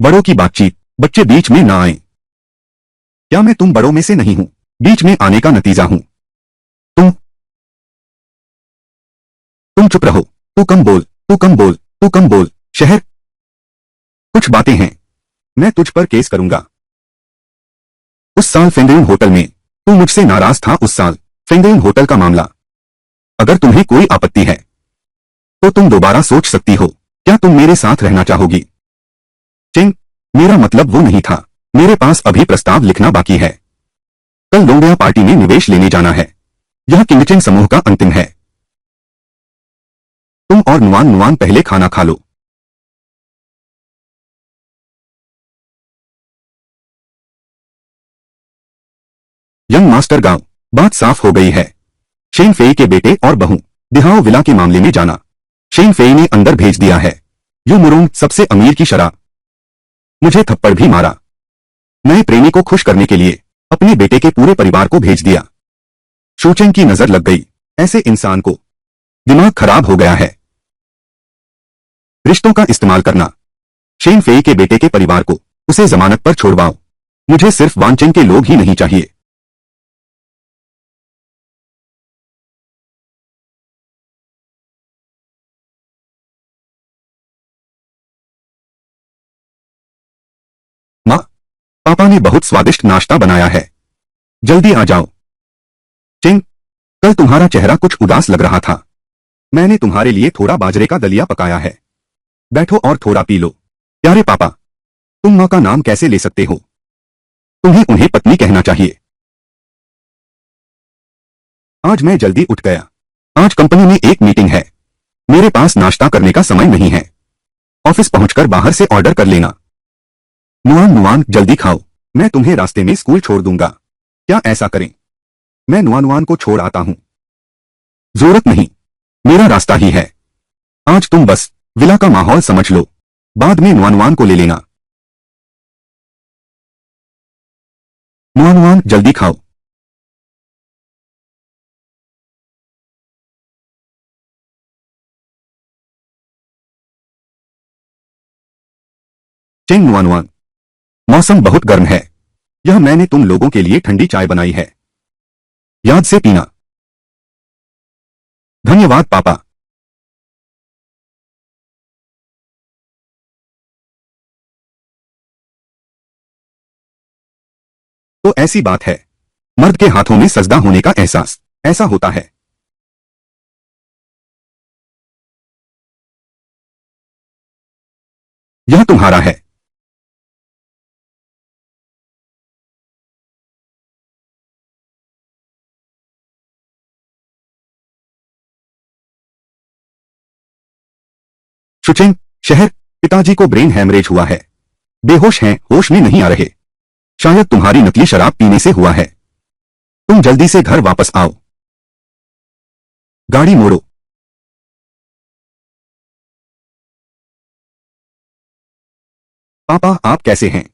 बड़ों की बातचीत, बच्चे बीच में ना आए। क्या मैं तुम बड़ों में से नहीं हूं? बीच में आने का नतीजा हूं। तुम चुप रहो। तू कम बोल, तू कम बोल, तू कम बोल। शहर, कुछ बातें हैं, मैं तुझ पर केस करूंगा। उस साल फेंगेन होटल में तू मुझसे नाराज था। उस साल फेंगेन होटल का मामला, अगर तुम्हें कोई आपत्ति है तो तुम दोबारा सोच सकती हो। क्या तुम मेरे साथ रहना चाहोगी? चिंग, मेरा मतलब वो नहीं था। मेरे पास अभी प्रस्ताव लिखना बाकी है। कल लोंगया पार्टी में निवेश लेने जाना है। यह किंगचिन समूह का अंतिम है। तुम और नुआनुआन पहले खाना खा लो। यंग मास्टर गांव, बात साफ हो गई है। शेन फेई के बेटे और बहू दिहाओ विला के मामले में जाना शेन फेई ने अंदर भेज दिया है। यू मुरुंग, सबसे अमीर की शराब, मुझे थप्पड़ भी मारा। नए प्रेमी को खुश करने के लिए अपने बेटे के पूरे परिवार को भेज दिया। शूचेंग की नजर लग गई। ऐसे इंसान को दिमाग खराब हो गया है। रिश्तों का इस्तेमाल करना। शेन फेई के बेटे के परिवार को उसे जमानत पर छोड़वाओ। मुझे सिर्फ वानचेंग के लोग ही नहीं चाहिए। माँ, पापा ने बहुत स्वादिष्ट नाश्ता बनाया है, जल्दी आ जाओ। चिंग, कल तुम्हारा चेहरा कुछ उदास लग रहा था। मैंने तुम्हारे लिए थोड़ा बाजरे का दलिया पकाया है, बैठो और थोड़ा पी लो। प्यारे पापा, तुम माँ का नाम कैसे ले सकते हो? तुम्हें उन्हें पत्नी कहना चाहिए। आज मैं जल्दी उठ गया। आज कंपनी में एक मीटिंग है। मेरे पास नाश्ता करने का समय नहीं है। ऑफिस पहुंचकर बाहर से ऑर्डर कर लेना। नुआन नुआन जल्दी खाओ, मैं तुम्हें रास्ते में स्कूल छोड़ दूंगा। क्या ऐसा करें? मैं नुआन नुआन को छोड़ आता हूं। जरूरत नहीं, मेरा रास्ता ही है। आज तुम बस विला का माहौल समझ लो, बाद में नुआन नुआन को ले लेना। नुआन नुआन जल्दी खाओ। चेंग नुआन नुआन, मौसम बहुत गर्म है। यह मैंने तुम लोगों के लिए ठंडी चाय बनाई है, याद से पीना। धन्यवाद पापा। तो ऐसी बात है, मर्द के हाथों में सजदा होने का एहसास ऐसा होता है। यह तुम्हारा है। शुचिंग, शहर, पिताजी को ब्रेन हैमरेज हुआ है। बेहोश हैं, होश में नहीं आ रहे। शायद तुम्हारी नकली शराब पीने से हुआ है। तुम जल्दी से घर वापस आओ। गाड़ी मोड़ो। पापा आप कैसे हैं?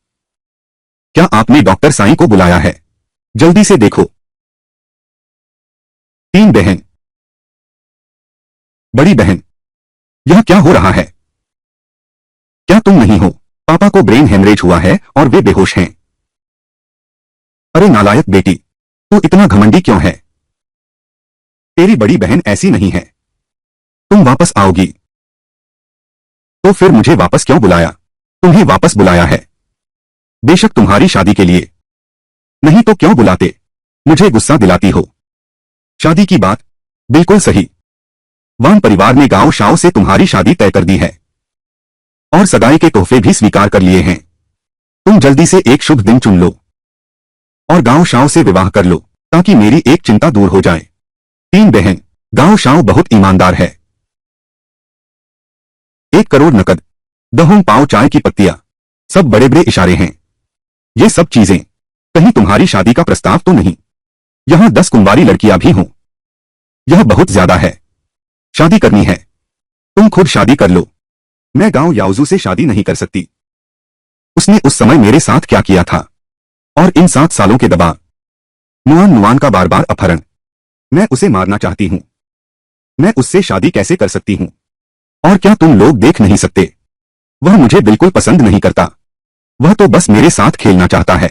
क्या आपने डॉक्टर साईं को बुलाया है? जल्दी से देखो। तीन बहन। बड़ी बहन, यह क्या हो रहा है? क्या तुम नहीं हो? पापा को ब्रेन हेमरेज हुआ है और वे बेहोश हैं। अरे नालायक बेटी, तू इतना घमंडी क्यों है? तेरी बड़ी बहन ऐसी नहीं है। तुम वापस आओगी। तो फिर मुझे वापस क्यों बुलाया? तुम्हें वापस बुलाया है बेशक तुम्हारी शादी के लिए, नहीं तो क्यों बुलाते? मुझे गुस्सा दिलाती हो। शादी की बात? बिल्कुल सही। वान परिवार ने गांव शाओ से तुम्हारी शादी तय कर दी है और सगाई के तोहफे भी स्वीकार कर लिए हैं। तुम जल्दी से एक शुभ दिन चुन लो और गांव शाओ से विवाह कर लो ताकि मेरी एक चिंता दूर हो जाए। तीन बहन, गांव शाओ बहुत ईमानदार है। 1 करोड़ नकद, दहों पाव चाय की पत्तियां, सब बड़े बड़े इशारे हैं। ये सब चीजें कहीं तुम्हारी शादी का प्रस्ताव तो नहीं? यहां 10 कुंवारी लड़कियां भी हों। यह बहुत ज्यादा है। शादी करनी है, तुम खुद शादी कर लो। मैं गांव याओजू से शादी नहीं कर सकती। उसने उस समय मेरे साथ क्या किया था, और इन 7 सालों के दबाव, नुआन नुआन का बार बार अपहरण। मैं उसे मारना चाहती हूं। मैं उससे शादी कैसे कर सकती हूं? और क्या तुम लोग देख नहीं सकते? वह मुझे बिल्कुल पसंद नहीं करता। वह तो बस मेरे साथ खेलना चाहता है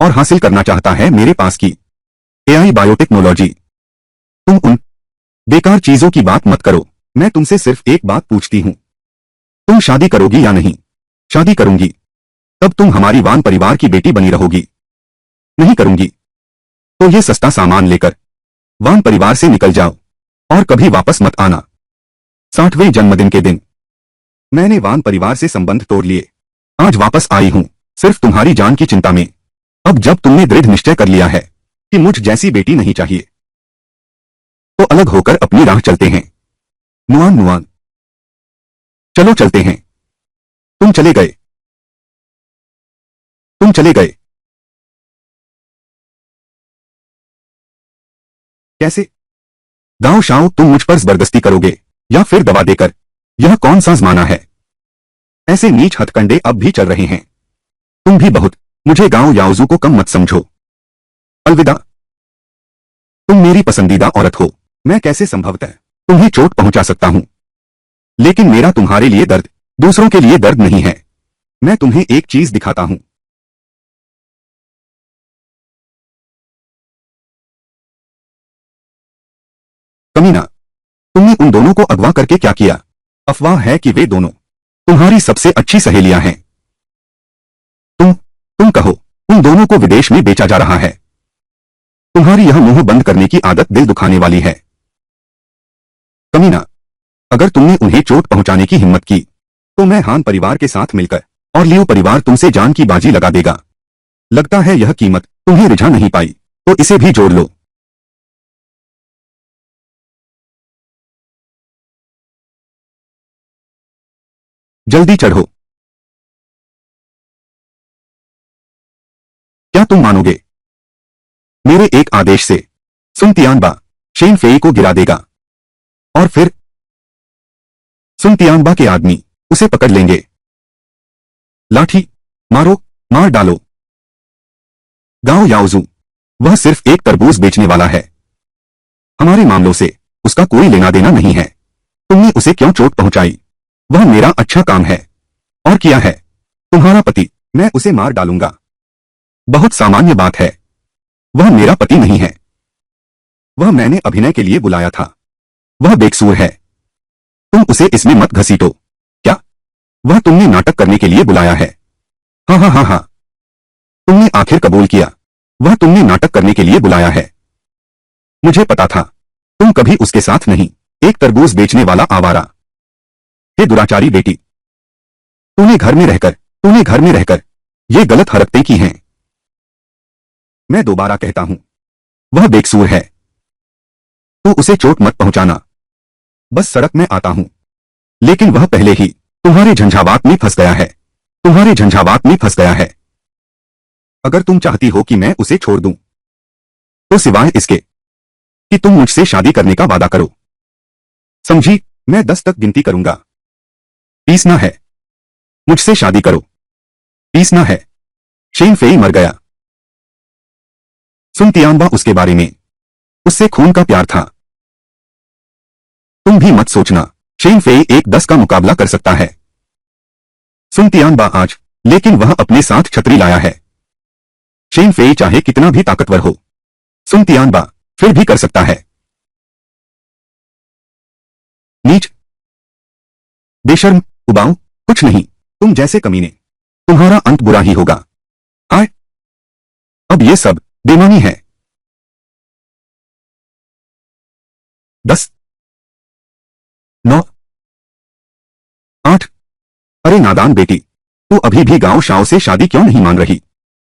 और हासिल करना चाहता है मेरे पास की एआई बायोटेक्नोलॉजी। तुम उन बेकार चीजों की बात मत करो। मैं तुमसे सिर्फ एक बात पूछती हूं, तुम शादी करोगी या नहीं? शादी करूंगी, तब तुम हमारी वान परिवार की बेटी बनी रहोगी। नहीं करूंगी, तो ये सस्ता सामान लेकर वान परिवार से निकल जाओ और कभी वापस मत आना। 60वें जन्मदिन के दिन मैंने वान परिवार से संबंध तोड़ लिए। आज वापस आई हूं सिर्फ तुम्हारी जान की चिंता में। अब जब तुमने दृढ़ निश्चय कर लिया है कि मुझ जैसी बेटी नहीं चाहिए, तो अलग होकर अपनी राह चलते हैं। नुआन नुआन, चलो चलते हैं। तुम चले गए। तुम चले गए। कैसे? गांव शाओ, तुम मुझ पर जबरदस्ती करोगे या फिर दबा देकर? यह कौन सा जमाना है? ऐसे नीच हथकंडे अब भी चल रहे हैं। तुम भी बहुत, मुझे गांव याओजू को कम मत समझो। अलविदा। तुम मेरी पसंदीदा औरत हो। मैं कैसे संभवतः तुम्हें चोट पहुंचा सकता हूं? लेकिन मेरा तुम्हारे लिए दर्द दूसरों के लिए दर्द नहीं है। मैं तुम्हें एक चीज दिखाता हूं। कमीना, तुमने उन दोनों को अगवा करके क्या किया? अफवाह है कि वे दोनों तुम्हारी सबसे अच्छी सहेलियां हैं। तुम कहो, उन दोनों को विदेश में बेचा जा रहा है। तुम्हारी यह मुंह बंद करने की आदत दिल दुखाने वाली है। कमीना, अगर तुमने उन्हें चोट पहुंचाने की हिम्मत की, तो मैं हान परिवार के साथ मिलकर और लियो परिवार तुमसे जान की बाजी लगा देगा। लगता है यह कीमत तुम्हें रिझा नहीं पाई, तो इसे भी जोड़ लो। जल्दी चढ़ो। क्या तुम मानोगे? मेरे एक आदेश से सुन तियानबा शेन फेई को गिरा देगा, और फिर सुन तियानबा के आदमी उसे पकड़ लेंगे। लाठी मारो, मार डालो। गांव याओजू, वह सिर्फ एक तरबूज बेचने वाला है। हमारे मामलों से उसका कोई लेना देना नहीं है। तुमने उसे क्यों चोट पहुंचाई? वह मेरा अच्छा काम है। और किया है तुम्हारा पति। मैं उसे मार डालूंगा। बहुत सामान्य बात है। वह मेरा पति नहीं है। वह मैंने अभिनय के लिए बुलाया था। वह बेकसूर है। तुम उसे इसमें मत घसीटो। क्या? वह तुमने नाटक करने के लिए बुलाया है? हाँ हाँ हाँ हाँ, तुमने आखिर कबूल किया। वह तुमने नाटक करने के लिए बुलाया है। मुझे पता था तुम कभी उसके साथ नहीं। एक तरबूज बेचने वाला आवारा। हे दुराचारी बेटी, तूने घर में रहकर ये गलत हरकतें की हैं। मैं दोबारा कहता हूं, वह बेकसूर है। तो उसे चोट मत पहुंचाना। बस सड़क में आता हूं। लेकिन वह पहले ही तुम्हारे झंझावात में फंस गया है। तुम्हारे झंझावात में फंस गया है। अगर तुम चाहती हो कि मैं उसे छोड़ दूं, तो सिवाय इसके कि तुम मुझसे शादी करने का वादा करो। समझी? मैं 10 तक गिनती करूंगा। पीसना है। मुझसे शादी करो। पीसना है। शेन फेई मर गया। सुन तियानबा उसके बारे में, उससे खून का प्यार था। तुम भी मत सोचना शेन फेई एक 10 का मुकाबला कर सकता है। सुन तियानबा आज, लेकिन वह अपने साथ छतरी लाया है। शेन फेई चाहे कितना भी ताकतवर हो, सुन तियानबा फिर भी कर सकता है। नीच, बेशर्म, उबाऊ, कुछ नहीं। तुम जैसे कमीने, तुम्हारा अंत बुरा ही होगा। आए, अब ये सब बेमानी है। 10, 9, 8। अरे नादान बेटी, तू अभी भी गांव शाओ से शादी क्यों नहीं मान रही?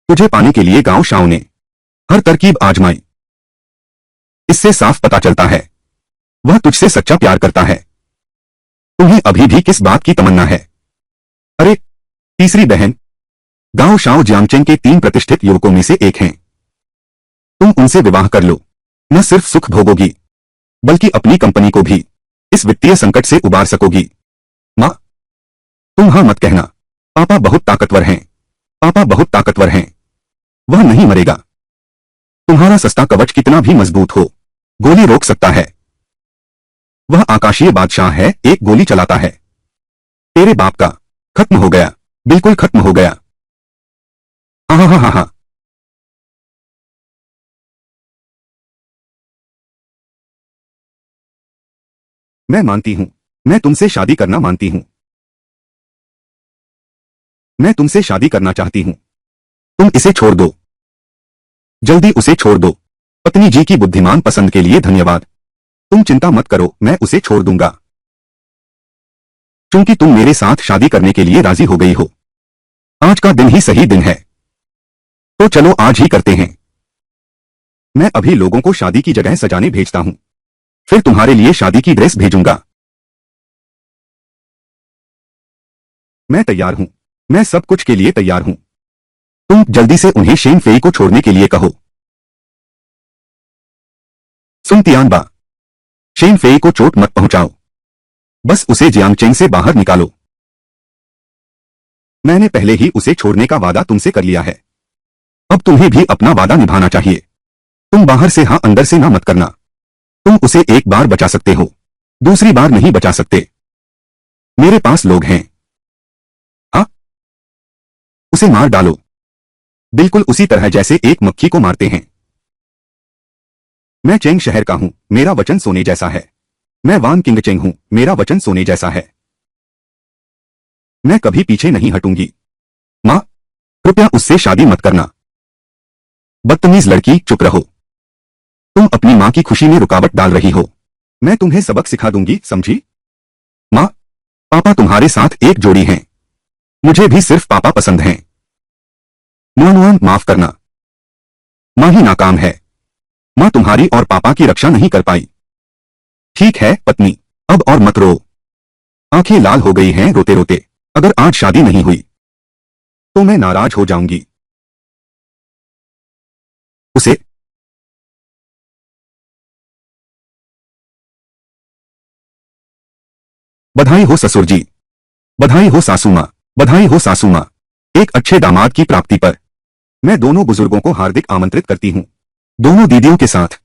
तुझे पाने के लिए गांव शाओ ने हर तरकीब आजमाई। इससे साफ पता चलता है वह तुझसे सच्चा प्यार करता है। तुम्हें अभी भी किस बात की तमन्ना है? अरे, तीसरी बहन, गांव शाओ जियांगचेंग के 3 प्रतिष्ठित युवकों में से एक हैं। तुम उनसे विवाह कर लो। न सिर्फ सुख भोगोगी, बल्कि अपनी कंपनी को भी इस वित्तीय संकट से उबार सकोगी। मां, तुम हां मत कहना। पापा बहुत ताकतवर हैं। पापा बहुत ताकतवर हैं। वह नहीं मरेगा। तुम्हारा सस्ता कवच कितना भी मजबूत हो, गोली रोक सकता है। वह आकाशीय बादशाह है, एक गोली चलाता है। तेरे बाप का खत्म हो गया, बिल्कुल खत्म हो गया। हाँ हाँ हाँ हाँ। मैं मानती हूं, मैं तुमसे शादी करना मानती हूं। मैं तुमसे शादी करना चाहती हूं। तुम इसे छोड़ दो। जल्दी उसे छोड़ दो। पत्नी जी की बुद्धिमान पसंद के लिए धन्यवाद। तुम चिंता मत करो, मैं उसे छोड़ दूंगा। क्योंकि तुम मेरे साथ शादी करने के लिए राजी हो गई हो। आज का दिन ही सही दिन है। तो चलो आज ही करते हैं। मैं अभी लोगों को शादी की जगह सजाने भेजता हूं। फिर तुम्हारे लिए शादी की ड्रेस भेजूंगा। मैं तैयार हूं। मैं सब कुछ के लिए तैयार हूं। तुम जल्दी से उन्हें शेन फेई को छोड़ने के लिए कहो। सुन तियानबा, शेन फेई को चोट मत पहुंचाओ। बस उसे जियांगचेंग से बाहर निकालो। मैंने पहले ही उसे छोड़ने का वादा तुमसे कर लिया है। अब तुम्हें भी अपना वादा निभाना चाहिए। तुम बाहर से हां, अंदर से ना मत करना। तुम उसे एक बार बचा सकते हो, दूसरी बार नहीं बचा सकते। मेरे पास लोग हैं। हाँ, उसे मार डालो। बिल्कुल उसी तरह जैसे एक मक्खी को मारते हैं। मैं चेंग शहर का हूं, मेरा वचन सोने जैसा है। मैं वान किंग चेंग हूं, मेरा वचन सोने जैसा है। मैं कभी पीछे नहीं हटूंगी। मां, कृपया उससे शादी मत करना। बदतमीज लड़की, चुप रहो। तुम अपनी मां की खुशी में रुकावट डाल रही हो। मैं तुम्हें सबक सिखा दूंगी, समझी? मां, पापा तुम्हारे साथ एक जोड़ी हैं। मुझे भी सिर्फ पापा पसंद हैं। नुआनुआन, माफ करना, माँ ही नाकाम है। माँ तुम्हारी और पापा की रक्षा नहीं कर पाई। ठीक है पत्नी, अब और मत रो। आंखें लाल हो गई हैं रोते रोते। अगर आज शादी नहीं हुई तो मैं नाराज हो जाऊंगी। उसे बधाई हो ससुर जी, बधाई हो सासू माँ, बधाई हो सासू माँ, एक अच्छे दामाद की प्राप्ति पर। मैं दोनों बुजुर्गों को हार्दिक आमंत्रित करती हूँ, दोनों दीदियों के साथ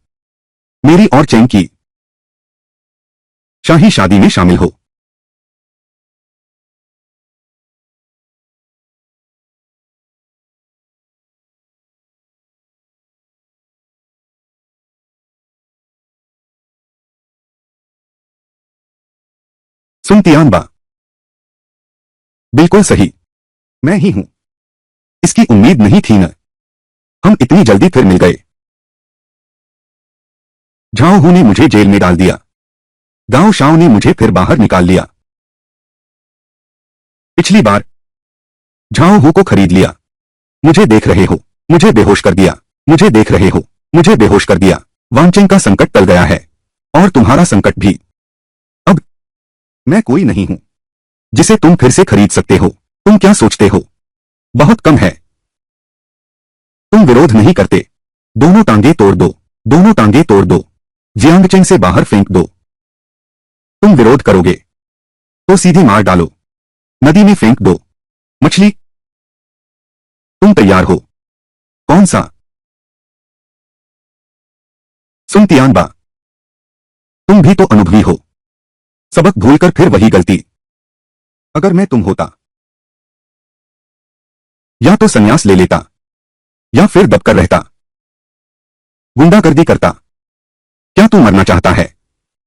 मेरी और चैन की शाही शादी में शामिल हो। सुन तियान बा, बिल्कुल सही, मैं ही हूं। इसकी उम्मीद नहीं थी न, हम इतनी जल्दी फिर मिल गए। झाओ हू ने मुझे जेल में डाल दिया, गांव शाओ ने मुझे फिर बाहर निकाल लिया। पिछली बार झाओ हू को खरीद लिया। मुझे देख रहे हो, मुझे बेहोश कर दिया। मुझे देख रहे हो, मुझे बेहोश कर दिया। वांचेंग का संकट टल गया है, और तुम्हारा संकट भी। अब मैं कोई नहीं हूं जिसे तुम फिर से खरीद सकते हो। तुम क्या सोचते हो, बहुत कम है। तुम विरोध नहीं करते। दोनों टांगे तोड़ दो, दोनों टांगे तोड़ दो, जियांगचेंग से बाहर फेंक दो। तुम विरोध करोगे तो सीधे मार डालो, नदी में फेंक दो। मछली, तुम तैयार हो? कौन सा? सुन तियानबा, तुम भी तो अनुभवी हो। सबक भूलकर फिर वही गलती। अगर मैं तुम होता, या तो संन्यास ले लेता, या फिर दबकर रहता, गुंडागर्दी करता। क्या तू मरना चाहता है?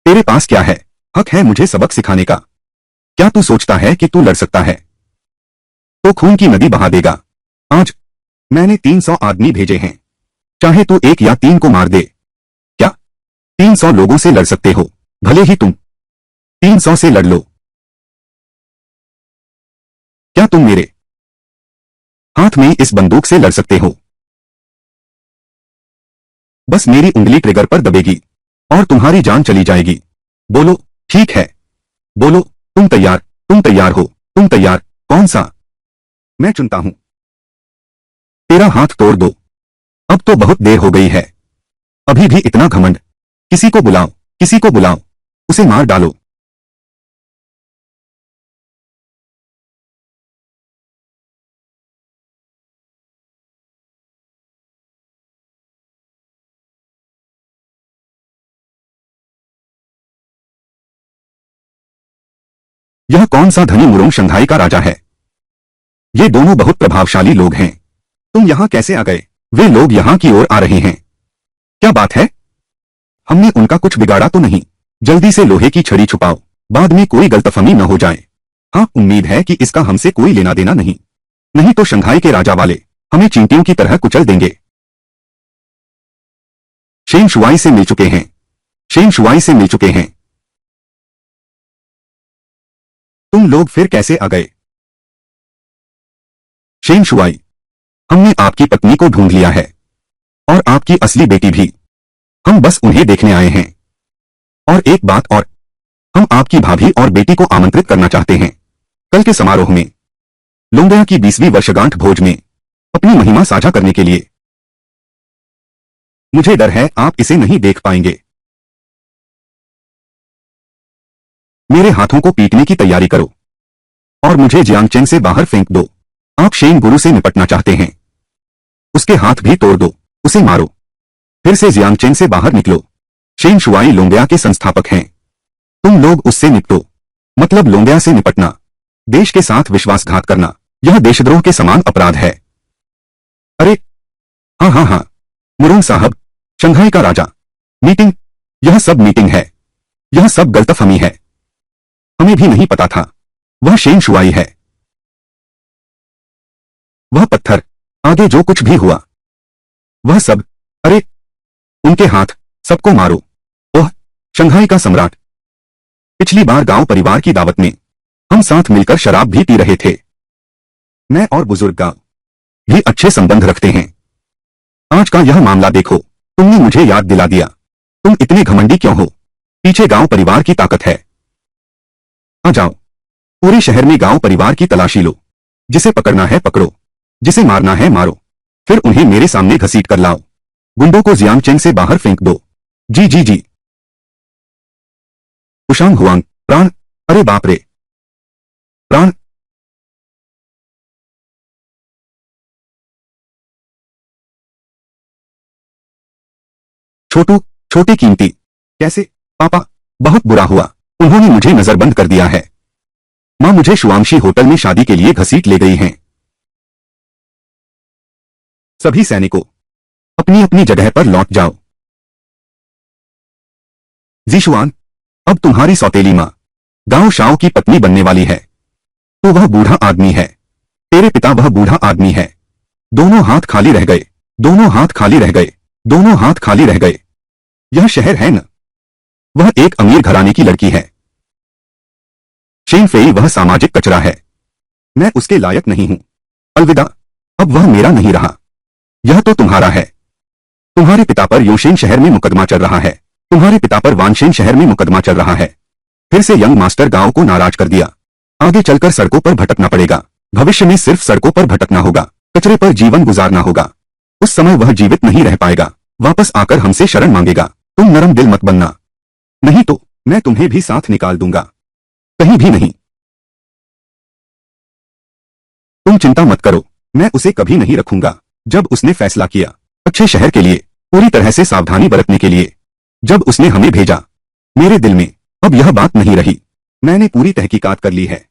तेरे पास क्या है? हक है मुझे सबक सिखाने का। क्या तू सोचता है कि तू लड़ सकता है तो खून की नदी बहा देगा? आज मैंने 300 आदमी भेजे हैं, चाहे तू 1 या 3 को मार दे। क्या 300 लोगों से लड़ सकते हो? भले ही तुम 300 से लड़ लो। क्या तुम मेरे हाथ में इस बंदूक से लड़ सकते हो? बस मेरी उंगली ट्रिगर पर दबेगी और तुम्हारी जान चली जाएगी। बोलो, ठीक है, बोलो, तुम तैयार? तुम तैयार हो? तुम तैयार? कौन सा? मैं चुनता हूं। तेरा हाथ तोड़ दो। अब तो बहुत देर हो गई है, अभी भी इतना घमंड। किसी को बुलाओ, किसी को बुलाओ, उसे मार डालो। यह कौन सा धनी मुरोंग शंघाई का राजा है? ये दोनों बहुत प्रभावशाली लोग हैं। तुम यहां कैसे आ गए? वे लोग यहां की ओर आ रहे हैं। क्या बात है? हमने उनका कुछ बिगाड़ा तो नहीं? जल्दी से लोहे की छड़ी छुपाओ, बाद में कोई गलतफहमी न हो जाए। हाँ, उम्मीद है कि इसका हमसे कोई लेना देना नहीं, नहीं तो शंघाई के राजा वाले हमें चींटियों की तरह कुचल देंगे। शेन शुआई से मिल चुके हैं, शेन शुआई से मिल चुके हैं। तुम लोग फिर कैसे आ गए? शेन शुआई, हमने आपकी पत्नी को ढूंढ लिया है, और आपकी असली बेटी भी। हम बस उन्हें देखने आए हैं। और एक बात और, हम आपकी भाभी और बेटी को आमंत्रित करना चाहते हैं कल के समारोह में, लोंगया की 20वीं वर्षगांठ भोज में, अपनी महिमा साझा करने के लिए। मुझे डर है आप इसे नहीं देख पाएंगे। मेरे हाथों को पीटने की तैयारी करो और मुझे जियांगचेंग से बाहर फेंक दो। आप शेन गुरु से निपटना चाहते हैं, उसके हाथ भी तोड़ दो, उसे मारो, फिर से जियांगचेंग से बाहर निकलो। शेन शुआई लोंगया के संस्थापक हैं, तुम लोग उससे निपटो। मतलब लोंगया से निपटना, देश के साथ विश्वासघात करना, यह देशद्रोह के समान अपराध है। अरे हाँ हाँ हाँ, मुरोंग साहब, शंघाई का राजा, मीटिंग, यह सब मीटिंग है, यह सब गलतफहमी है। हमें भी नहीं पता था वह शेन शुआई है। वह पत्थर, आगे जो कुछ भी हुआ वह सब, अरे उनके हाथ, सबको मारो। ओह, शंघाई का सम्राट। पिछली बार गांव परिवार की दावत में हम साथ मिलकर शराब भी पी रहे थे। मैं और बुजुर्ग गांव भी अच्छे संबंध रखते हैं। आज का यह मामला देखो, तुमने मुझे याद दिला दिया। तुम इतने घमंडी क्यों हो? पीछे गांव परिवार की ताकत है। आ जाओ, पूरे शहर में गांव परिवार की तलाशी लो। जिसे पकड़ना है पकड़ो, जिसे मारना है मारो, फिर उन्हें मेरे सामने घसीट कर लाओ। गुंडों को जियांगचेन से बाहर फेंक दो। जी जी जी। उशांग हुआंग, प्राण, अरे बाप रे, प्राण। छोटू, छोटे कीमती, कैसे? पापा, बहुत बुरा हुआ, उन्होंने मुझे नजरबंद कर दिया है। मां मुझे शुआंशी होटल में शादी के लिए घसीट ले गई हैं। सभी सैनिकों, अपनी अपनी जगह पर लौट जाओ। जीशुआन, अब तुम्हारी सौतेली मां गांव शाओ की पत्नी बनने वाली है। तो वह बूढ़ा आदमी है, तेरे पिता वह बूढ़ा आदमी है। दोनों हाथ खाली रह गए, दोनों हाथ खाली रह गए, दोनों हाथ खाली रह गए। यह शहर है न? वह एक अमीर घराने की लड़की है। शेन फेई वह सामाजिक कचरा है। मैं उसके लायक नहीं हूं। अलविदा, अब वह मेरा नहीं रहा। यह तो तुम्हारा है। तुम्हारे पिता पर योशेन शहर में मुकदमा चल रहा है। तुम्हारे पिता पर वानशेन शहर में मुकदमा चल रहा है। फिर से यंग मास्टर गांव को नाराज कर दिया। आगे चलकर सड़कों पर भटकना पड़ेगा। भविष्य में सिर्फ सड़कों पर भटकना होगा, कचरे पर जीवन गुजारना होगा। उस समय वह जीवित नहीं रह पाएगा, वापस आकर हमसे शरण मांगेगा। तुम नरम दिल मत बनना, नहीं तो मैं तुम्हें भी साथ निकाल दूंगा। कहीं भी नहीं। तुम चिंता मत करो, मैं उसे कभी नहीं रखूंगा। जब उसने फैसला किया अच्छे शहर के लिए, पूरी तरह से सावधानी बरतने के लिए, जब उसने हमें भेजा, मेरे दिल में अब यह बात नहीं रही। मैंने पूरी तहकीकात कर ली है।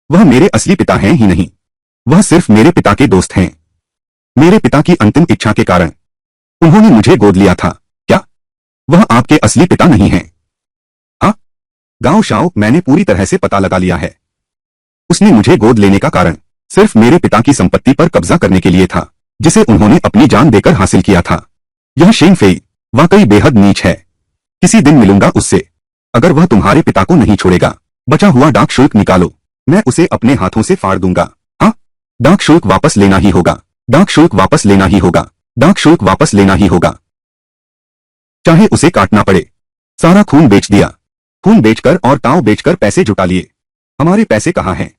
वह मेरे असली पिता हैं ही नहीं, वह सिर्फ मेरे पिता के दोस्त हैं। मेरे पिता की अंतिम इच्छा के कारण उन्होंने मुझे गोद लिया था। क्या वह आपके असली पिता नहीं हैं? हाँ, गांव शाओ मैंने पूरी तरह से पता लगा लिया है। उसने मुझे गोद लेने का कारण सिर्फ मेरे पिता की संपत्ति पर कब्जा करने के लिए था, जिसे उन्होंने अपनी जान देकर हासिल किया था। यह शेन फेई वाकई बेहद नीच है। किसी दिन मिलूंगा उससे। अगर वह तुम्हारे पिता को नहीं छोड़ेगा, बचा हुआ डाक शुल्क निकालो, मैं उसे अपने हाथों से फाड़ दूंगा। हाँ, डाक शुल्क वापस लेना ही होगा, डाक शुल्क वापस लेना ही होगा, डाक शुल्क वापस लेना ही होगा, चाहे उसे काटना पड़े। सारा खून बेच दिया, खून बेचकर और ताव बेचकर पैसे जुटा लिए। हमारे पैसे कहाँ हैं?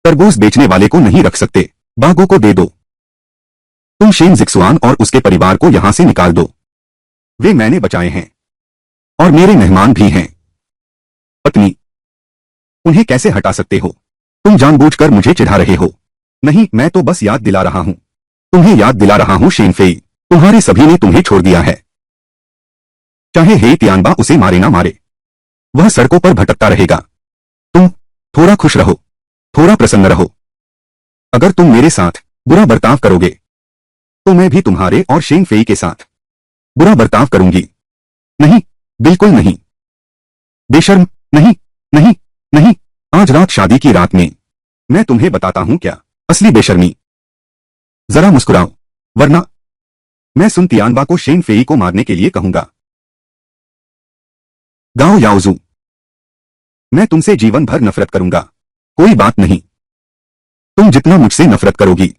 तरबूज बेचने वाले को नहीं रख सकते, बागों को दे दो। तुम शेन जिक्सुआन और उसके परिवार को यहां से निकाल दो। वे मैंने बचाए हैं और मेरे मेहमान भी हैं। पत्नी, उन्हें कैसे हटा सकते हो? तुम जानबूझकर मुझे चिढ़ा रहे हो। नहीं, मैं तो बस याद दिला रहा हूं, तुम्हें याद दिला रहा हूं शेन फेई, तुम्हारे सभी ने तुम्हें छोड़ दिया है। चाहे हे तियानबा उसे मारे ना मारे, वह सड़कों पर भटकता रहेगा। तुम थोड़ा खुश रहो, थोड़ा प्रसन्न रहो। अगर तुम मेरे साथ बुरा बर्ताव करोगे, तो मैं भी तुम्हारे और शेन फेई के साथ बुरा बर्ताव करूंगी। नहीं, बिल्कुल नहीं। बेशर्म, नहीं, नहीं, नहीं। आज रात शादी की रात में मैं तुम्हें बताता हूं क्या असली बेशर्मी। जरा मुस्कुराओ, वरना मैं सुन तियानबा को शेन फेई को मारने के लिए कहूंगा। गाओ याओजू, मैं तुमसे जीवन भर नफरत करूंगा। कोई बात नहीं, तुम जितना मुझसे नफरत करोगी,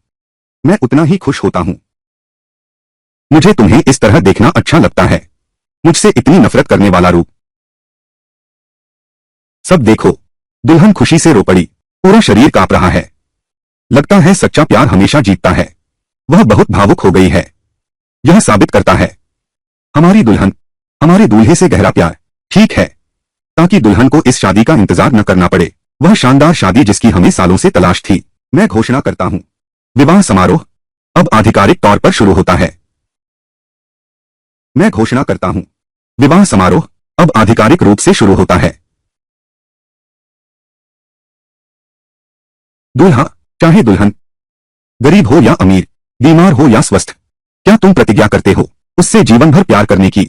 मैं उतना ही खुश होता हूं। मुझे तुम्हें इस तरह देखना अच्छा लगता है, मुझसे इतनी नफरत करने वाला रूप। सब देखो, दुल्हन खुशी से रो पड़ी, पूरा शरीर कांप रहा है। लगता है सच्चा प्यार हमेशा जीतता है। वह बहुत भावुक हो गई है। यह साबित करता है हमारी दुल्हन, हमारे दूल्हे से गहरा प्यार। ठीक है, ताकि दुल्हन को इस शादी का इंतजार न करना पड़े, वह शानदार शादी जिसकी हमें सालों से तलाश थी। मैं घोषणा करता हूं, विवाह समारोह अब आधिकारिक तौर पर शुरू होता है। मैं घोषणा करता हूं, विवाह समारोह अब आधिकारिक रूप से शुरू होता है। दूल्हा चाहे दुल्हन, गरीब हो या अमीर, बीमार हो या स्वस्थ, क्या तुम प्रतिज्ञा करते हो उससे जीवन भर प्यार करने की?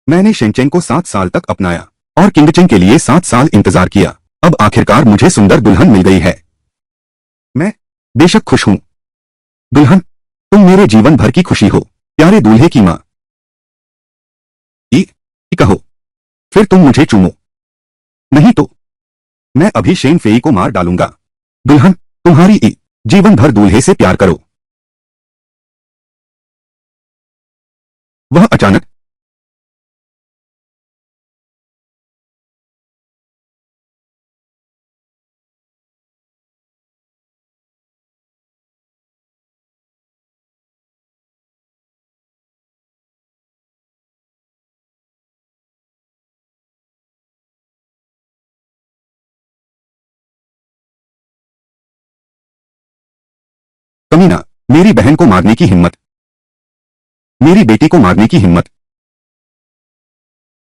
मैंने शेंचेंग को 7 साल तक अपनाया और किंगचेंग के लिए 7 साल इंतजार किया। अब आखिरकार मुझे सुंदर दुल्हन मिल गई है। मैं बेशक खुश हूं। दुल्हन, तुम मेरे जीवन भर की खुशी हो, प्यारे दूल्हे की मां। ई कहो, फिर तुम मुझे चूमो। नहीं तो मैं अभी शेन फेई को मार डालूंगा। दुल्हन, तुम्हारी जीवन भर दूल्हे से प्यार करो। वह अचानक कमीना, मेरी बहन को मारने की हिम्मत, मेरी बेटी को मारने की हिम्मत।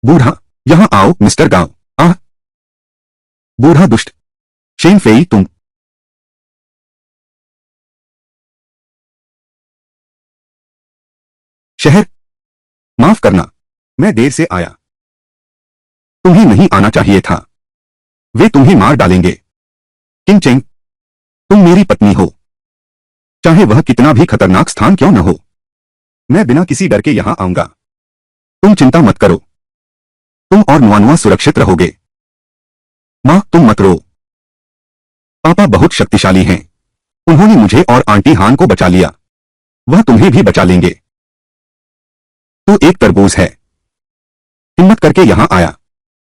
बूढ़ा, यहां आओ मिस्टर गांव। आह! बूढ़ा दुष्ट, शेन फेई तुम। शहर, माफ करना, मैं देर से आया। तुम्हें नहीं आना चाहिए था। वे तुम्हें मार डालेंगे। किंग चेंग, तुम मेरी पत्नी हो, चाहे वह कितना भी खतरनाक स्थान क्यों न हो। मैं बिना किसी डर के यहां आऊंगा। तुम चिंता मत करो, तुम और नुआनुआ सुरक्षित रहोगे। मां, तुम मत रो। पापा बहुत शक्तिशाली हैं। उन्होंने मुझे और आंटी हान को बचा लिया। वह तुम्हें भी बचा लेंगे। तू एक तरबूज है, हिम्मत करके यहां आया।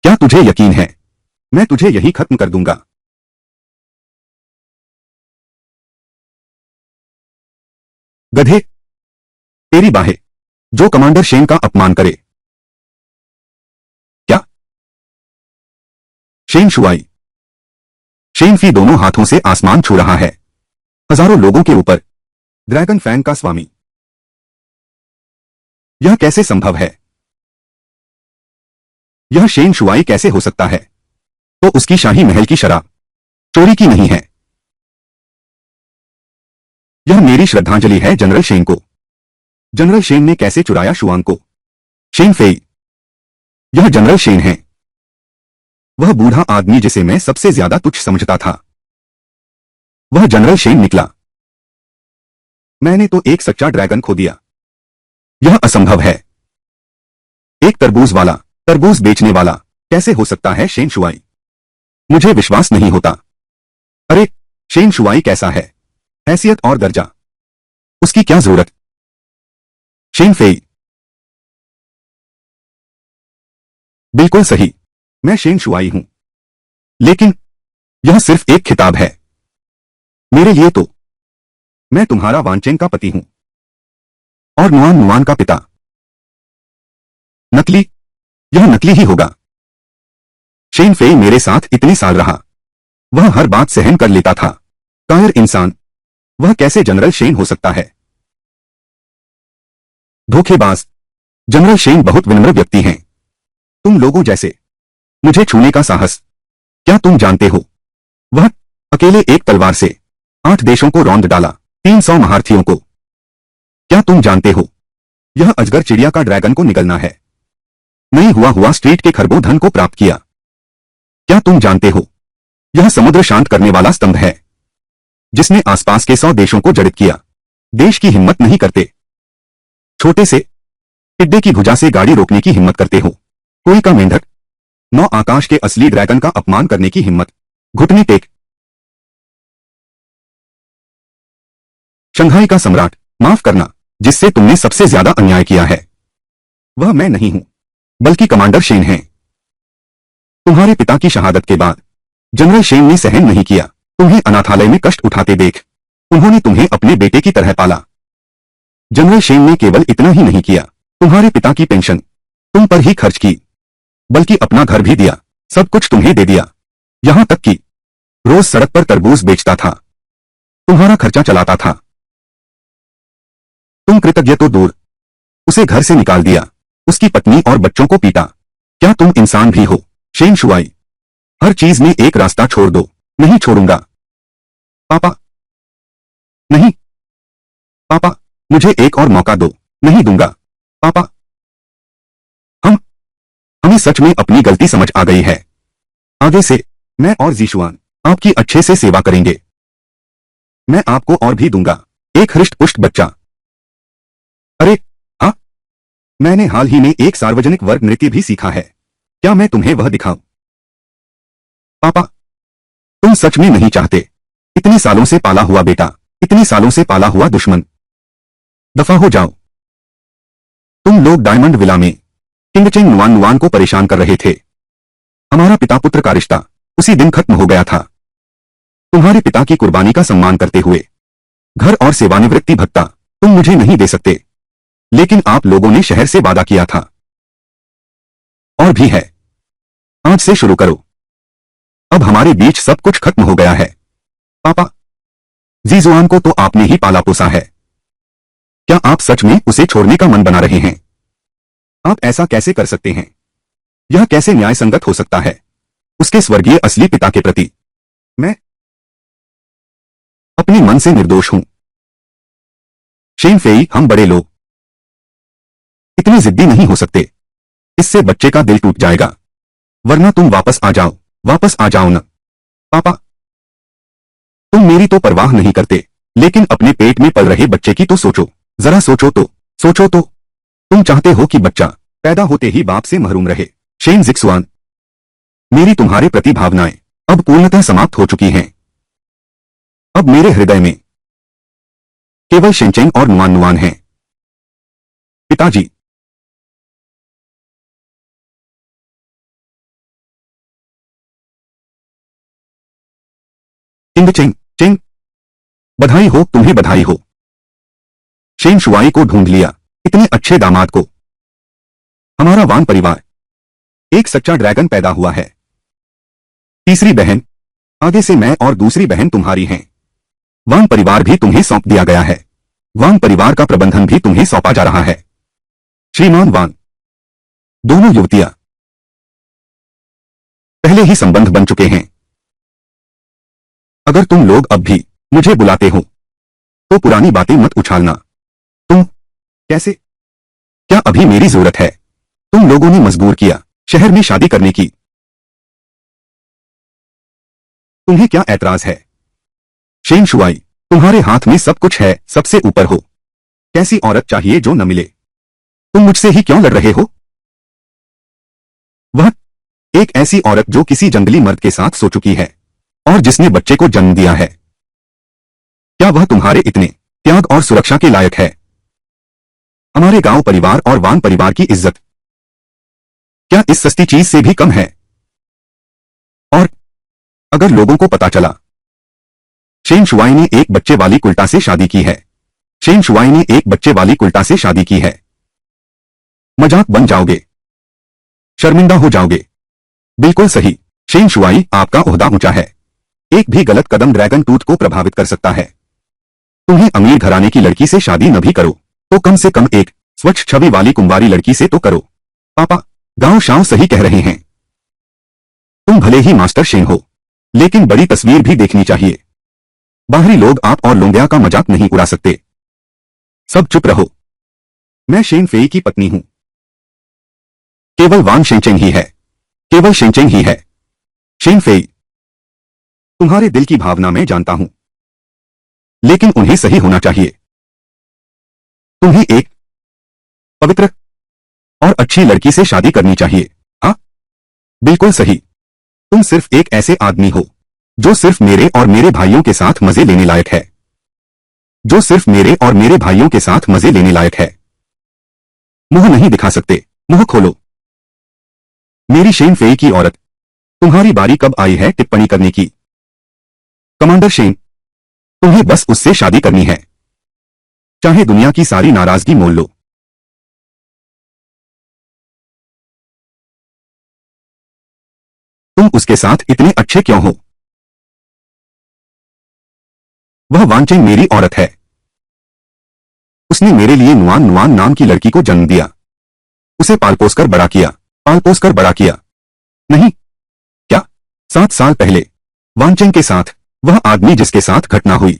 क्या तुझे यकीन है मैं तुझे यही खत्म कर दूंगा? गधे, तेरी बाहें, जो कमांडर शेन का अपमान करे। क्या? शेन शुआई, शेन फी दोनों हाथों से आसमान छू रहा है, हजारों लोगों के ऊपर, ड्रैगन फैंग का स्वामी। यह कैसे संभव है? यह शेन शुआई कैसे हो सकता है? तो उसकी शाही महल की शराब चोरी की नहीं है। यह मेरी श्रद्धांजलि है जनरल शेन को। जनरल शेन ने कैसे चुराया शुआंग को? शेन फेई, यह जनरल शेन है, वह बूढ़ा आदमी जिसे मैं सबसे ज्यादा तुच्छ समझता था। वह जनरल शेन निकला। मैंने तो एक सच्चा ड्रैगन खो दिया। यह असंभव है। एक तरबूज वाला, तरबूज बेचने वाला कैसे हो सकता है शेन शुआई? मुझे विश्वास नहीं होता। अरे, शेन शुआई कैसा है? हैसियत और दर्जा, उसकी क्या जरूरत? शेन फेई, बिल्कुल सही, मैं शेन शुआई हूं। लेकिन यह सिर्फ एक खिताब है मेरे लिए तो। मैं तुम्हारा वानचेन का पति हूं और नुआन नुआन का पिता। नकली, यह नकली ही होगा। शेन फेई मेरे साथ इतने साल रहा, वह हर बात सहन कर लेता था। कायर इंसान, वह कैसे जनरल शेन हो सकता है? धोखेबाज, जनरल शेन बहुत विनम्र व्यक्ति हैं, तुम लोगों जैसे। मुझे छूने का साहस, क्या तुम जानते हो? वह अकेले एक तलवार से 8 देशों को रौंद डाला, 300 महारथियों को। क्या तुम जानते हो यह अजगर चिड़िया का ड्रैगन को निगलना है? नहीं हुआ हुआ स्ट्रीट के खरबों धन को प्राप्त किया। क्या तुम जानते हो यह समुद्र शांत करने वाला स्तंभ है जिसने आसपास के 100 देशों को जड़ित किया। देश की हिम्मत नहीं करते, छोटे से टिड्डे की भुजा से गाड़ी रोकने की हिम्मत करते हो। कोई का मेंढक, 9 आकाश के असली ड्रैगन का अपमान करने की हिम्मत, घुटने टेक। शंघाई का सम्राट, माफ करना, जिससे तुमने सबसे ज्यादा अन्याय किया है वह मैं नहीं हूं, बल्कि कमांडर शेन है। तुम्हारे पिता की शहादत के बाद जनरल शेन ने सहन नहीं किया तुम्हें अनाथालय में कष्ट उठाते देख। उन्होंने तुम्हें अपने बेटे की तरह पाला। जनरल शेन ने केवल इतना ही नहीं किया, तुम्हारे पिता की पेंशन तुम पर ही खर्च की, बल्कि अपना घर भी दिया, सब कुछ तुम्हें दे दिया। यहां तक कि रोज सड़क पर तरबूज बेचता था, तुम्हारा खर्चा चलाता था। तुम कृतज्ञ तो दूर, उसे घर से निकाल दिया, उसकी पत्नी और बच्चों को पीटा। क्या तुम इंसान भी हो शेन शुआई? हर चीज में एक रास्ता छोड़ दो। नहीं छोड़ूंगा। पापा, नहीं पापा, मुझे एक और मौका दो। नहीं दूंगा पापा। हमें सच में अपनी गलती समझ आ गई है। आगे से मैं और जीशुआन आपकी अच्छे से सेवा करेंगे। मैं आपको और भी दूंगा, एक हृष्ट पुष्ट बच्चा। अरे हाँ, मैंने हाल ही में एक सार्वजनिक वर्ग नृत्य भी सीखा है, क्या मैं तुम्हें वह दिखाऊं? पापा, तुम सच में नहीं चाहते इतने सालों से पाला हुआ बेटा, इतने सालों से पाला हुआ दुश्मन, दफा हो जाओ। तुम लोग डायमंड विला में किंग चेंग नुआन नुआन को परेशान कर रहे थे। हमारा पिता पुत्र का रिश्ता उसी दिन खत्म हो गया था। तुम्हारे पिता की कुर्बानी का सम्मान करते हुए घर और सेवानिवृत्ति भत्ता तुम मुझे नहीं दे सकते, लेकिन आप लोगों ने शहर से वादा किया था। और भी है, आज से शुरू करो। अब हमारे बीच सब कुछ खत्म हो गया है। पापा, जीजुआन को तो आपने ही पाला पोसा है। क्या आप सच में उसे छोड़ने का मन बना रहे हैं? आप ऐसा कैसे कर सकते हैं? यह कैसे न्याय संगत हो सकता है उसके स्वर्गीय असली पिता के प्रति? मैं अपने मन से निर्दोष हूं। शेन फेई, हम बड़े लोग इतने जिद्दी नहीं हो सकते। इससे बच्चे का दिल टूट जाएगा। वरना तुम वापस आ जाओ, वापस आ जाओ न। पापा, तुम मेरी तो परवाह नहीं करते, लेकिन अपने पेट में पल रहे बच्चे की तो सोचो, जरा सोचो तो, सोचो तो। तुम चाहते हो कि बच्चा पैदा होते ही बाप से महरूम रहे। शेन जिक्सुआन, मेरी तुम्हारे प्रति भावनाएं अब पूर्णतः समाप्त हो चुकी हैं। अब मेरे हृदय में केवल शेनचेंग और नुआन नुआन हैं। पिताजी, किंग चेंग, चेंग, बधाई हो, तुम्हें बधाई हो। शेन शुआई को ढूंढ लिया, इतने अच्छे दामाद को। हमारा वान परिवार एक सच्चा ड्रैगन पैदा हुआ है। तीसरी बहन, आगे से मैं और दूसरी बहन तुम्हारी हैं। वान परिवार भी तुम्हें सौंप दिया गया है। वान परिवार का प्रबंधन भी तुम्हें सौंपा जा रहा है। श्रीमान वान, दोनों युवतियां पहले ही संबंध बन चुके हैं। अगर तुम लोग अब भी मुझे बुलाते हो तो पुरानी बातें मत उछालना। तुम कैसे? क्या अभी मेरी जरूरत है? तुम लोगों ने मजबूर किया शहर में शादी करने की। तुम्हें क्या ऐतराज है? शेन शुआई, तुम्हारे हाथ में सब कुछ है, सबसे ऊपर हो। कैसी औरत चाहिए जो न मिले? तुम मुझसे ही क्यों लड़ रहे हो? वह एक ऐसी औरत जो किसी जंगली मर्द के साथ सो चुकी है और जिसने बच्चे को जन्म दिया है। क्या वह तुम्हारे इतने त्याग और सुरक्षा के लायक है? हमारे गांव परिवार और वान परिवार की इज्जत क्या इस सस्ती चीज से भी कम है? और अगर लोगों को पता चला शेन शुआई ने एक बच्चे वाली कुल्टा से शादी की है, शेन शुआई ने एक बच्चे वाली कुल्टा से शादी की है, मजाक बन जाओगे, शर्मिंदा हो जाओगे। बिल्कुल सही शेन शुआई, आपका ओहदा ऊंचा है। एक भी गलत कदम ड्रैगन टूथ को प्रभावित कर सकता है। तुम्हें अमीर घराने की लड़की से शादी न भी करो तो कम से कम एक स्वच्छ छवि वाली कुंवारी लड़की से तो करो। पापा, गांव शाव सही कह रहे हैं। तुम भले ही मास्टर शेन हो, लेकिन बड़ी तस्वीर भी देखनी चाहिए। बाहरी लोग आप और लोंडिया का मजाक नहीं उड़ा सकते। सब चुप रहो। मैं शेन फेई की पत्नी हूं। केवल वान शेनचेंग ही है, केवल शेनचेंग ही है। शेन फेई, तुम्हारे दिल की भावना मैं जानता हूं, लेकिन उन्हें सही होना चाहिए। तुम्हें एक पवित्र और अच्छी लड़की से शादी करनी चाहिए। हाँ, बिल्कुल सही। तुम सिर्फ एक ऐसे आदमी हो जो सिर्फ मेरे और मेरे भाइयों के साथ मजे लेने लायक है, जो सिर्फ मेरे और मेरे भाइयों के साथ मजे लेने लायक है। मुंह नहीं दिखा सकते, मुंह खोलो। मेरी शेन फेई की औरत, तुम्हारी बारी कब आई है टिप्पणी करने की? कमांडर शेन, तुम्हें बस उससे शादी करनी है, चाहे दुनिया की सारी नाराजगी मोल लो। तुम उसके साथ इतने अच्छे क्यों हो? वह वानचेंग मेरी औरत है। उसने मेरे लिए नुआन नुआन नाम की लड़की को जन्म दिया, उसे पालपोस कर बड़ा किया, पालपोस कर बड़ा किया। नहीं, क्या 7 साल पहले वानचेंग के साथ वह आदमी जिसके साथ घटना हुई,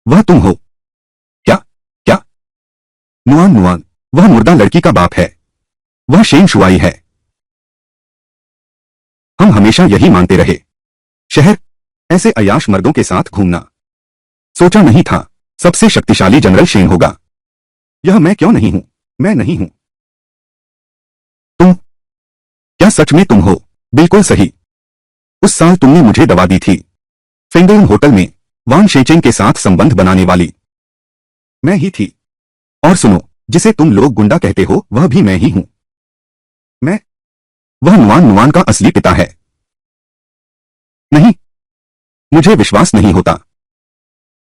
वह तुम हो? क्या क्या? नुआन नुआन, वह मुर्दा लड़की का बाप है, वह शेन शुआई है। हम हमेशा यही मानते रहे। शहर ऐसे अय्याश मर्दों के साथ घूमना। सोचा नहीं था सबसे शक्तिशाली जनरल शेन होगा। यह मैं क्यों नहीं हूं? मैं नहीं हूं। तुम, क्या सच में तुम हो? बिल्कुल सही। उस साल तुमने मुझे दवा दी थी। फेंगोन होटल में वांग शेचेंग के साथ संबंध बनाने वाली मैं ही थी। और सुनो, जिसे तुम लोग गुंडा कहते हो वह भी मैं ही हूं। मैं वह नुआन नुआन का असली पिता है। नहीं, मुझे विश्वास नहीं होता।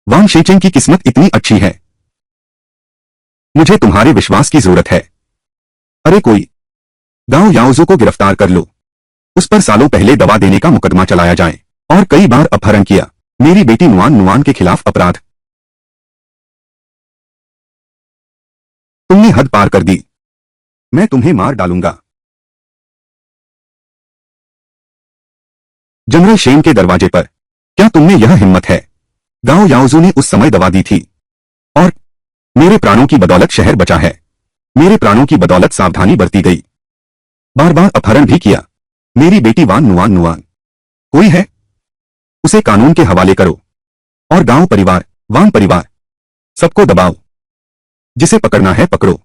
वांग शेचेंग की किस्मत इतनी अच्छी है। मुझे तुम्हारे विश्वास की जरूरत है। अरे कोई गांव याओजो को गिरफ्तार कर लो। उस पर सालों पहले दवा देने का मुकदमा चलाया जाए और कई बार अपहरण किया। मेरी बेटी नुआन नुआन के खिलाफ अपराध। तुमने हद पार कर दी। मैं तुम्हें मार डालूंगा। जनरल शेन के दरवाजे पर। क्या तुमने यह हिम्मत है? गांव याओजो ने उस समय दवा दी थी और मेरे प्राणों की बदौलत शहर बचा है। मेरे प्राणों की बदौलत सावधानी बरती गई। बार बार अपहरण भी किया। मेरी बेटी वान नुआन नुआन कोई है, उसे कानून के हवाले करो और गांव परिवार, वान परिवार, सबको दबाओ। जिसे पकड़ना है पकड़ो।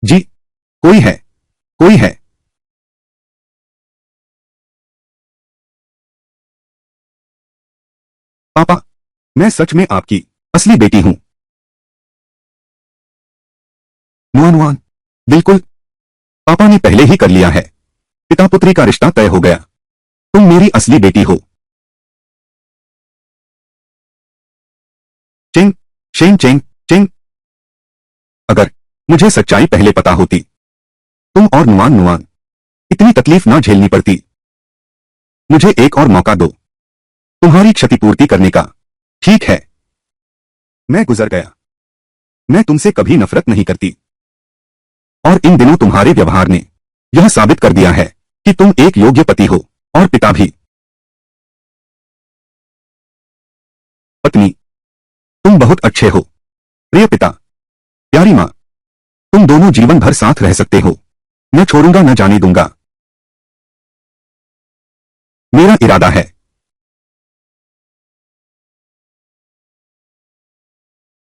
जी, कोई है, कोई है। पापा, मैं सच में आपकी असली बेटी हूं। नुआन नुआन, बिल्कुल। पापा ने पहले ही कर लिया है। पिता पुत्री का रिश्ता तय हो गया। तुम मेरी असली बेटी हो। चेंग, शेंग चेंग, चेंग। अगर मुझे सच्चाई पहले पता होती, तुम और नुआन नुआन इतनी तकलीफ ना झेलनी पड़ती। मुझे एक और मौका दो तुम्हारी क्षतिपूर्ति करने का। ठीक है, मैं गुजर गया। मैं तुमसे कभी नफरत नहीं करती। और इन दिनों तुम्हारे व्यवहार ने यह साबित कर दिया है कि तुम एक योग्य पति हो और पिता भी। पत्नी, तुम बहुत अच्छे हो। प्रिय पिता, प्यारी मां, तुम दोनों जीवन भर साथ रह सकते हो। न छोड़ूंगा न जाने दूंगा। मेरा इरादा है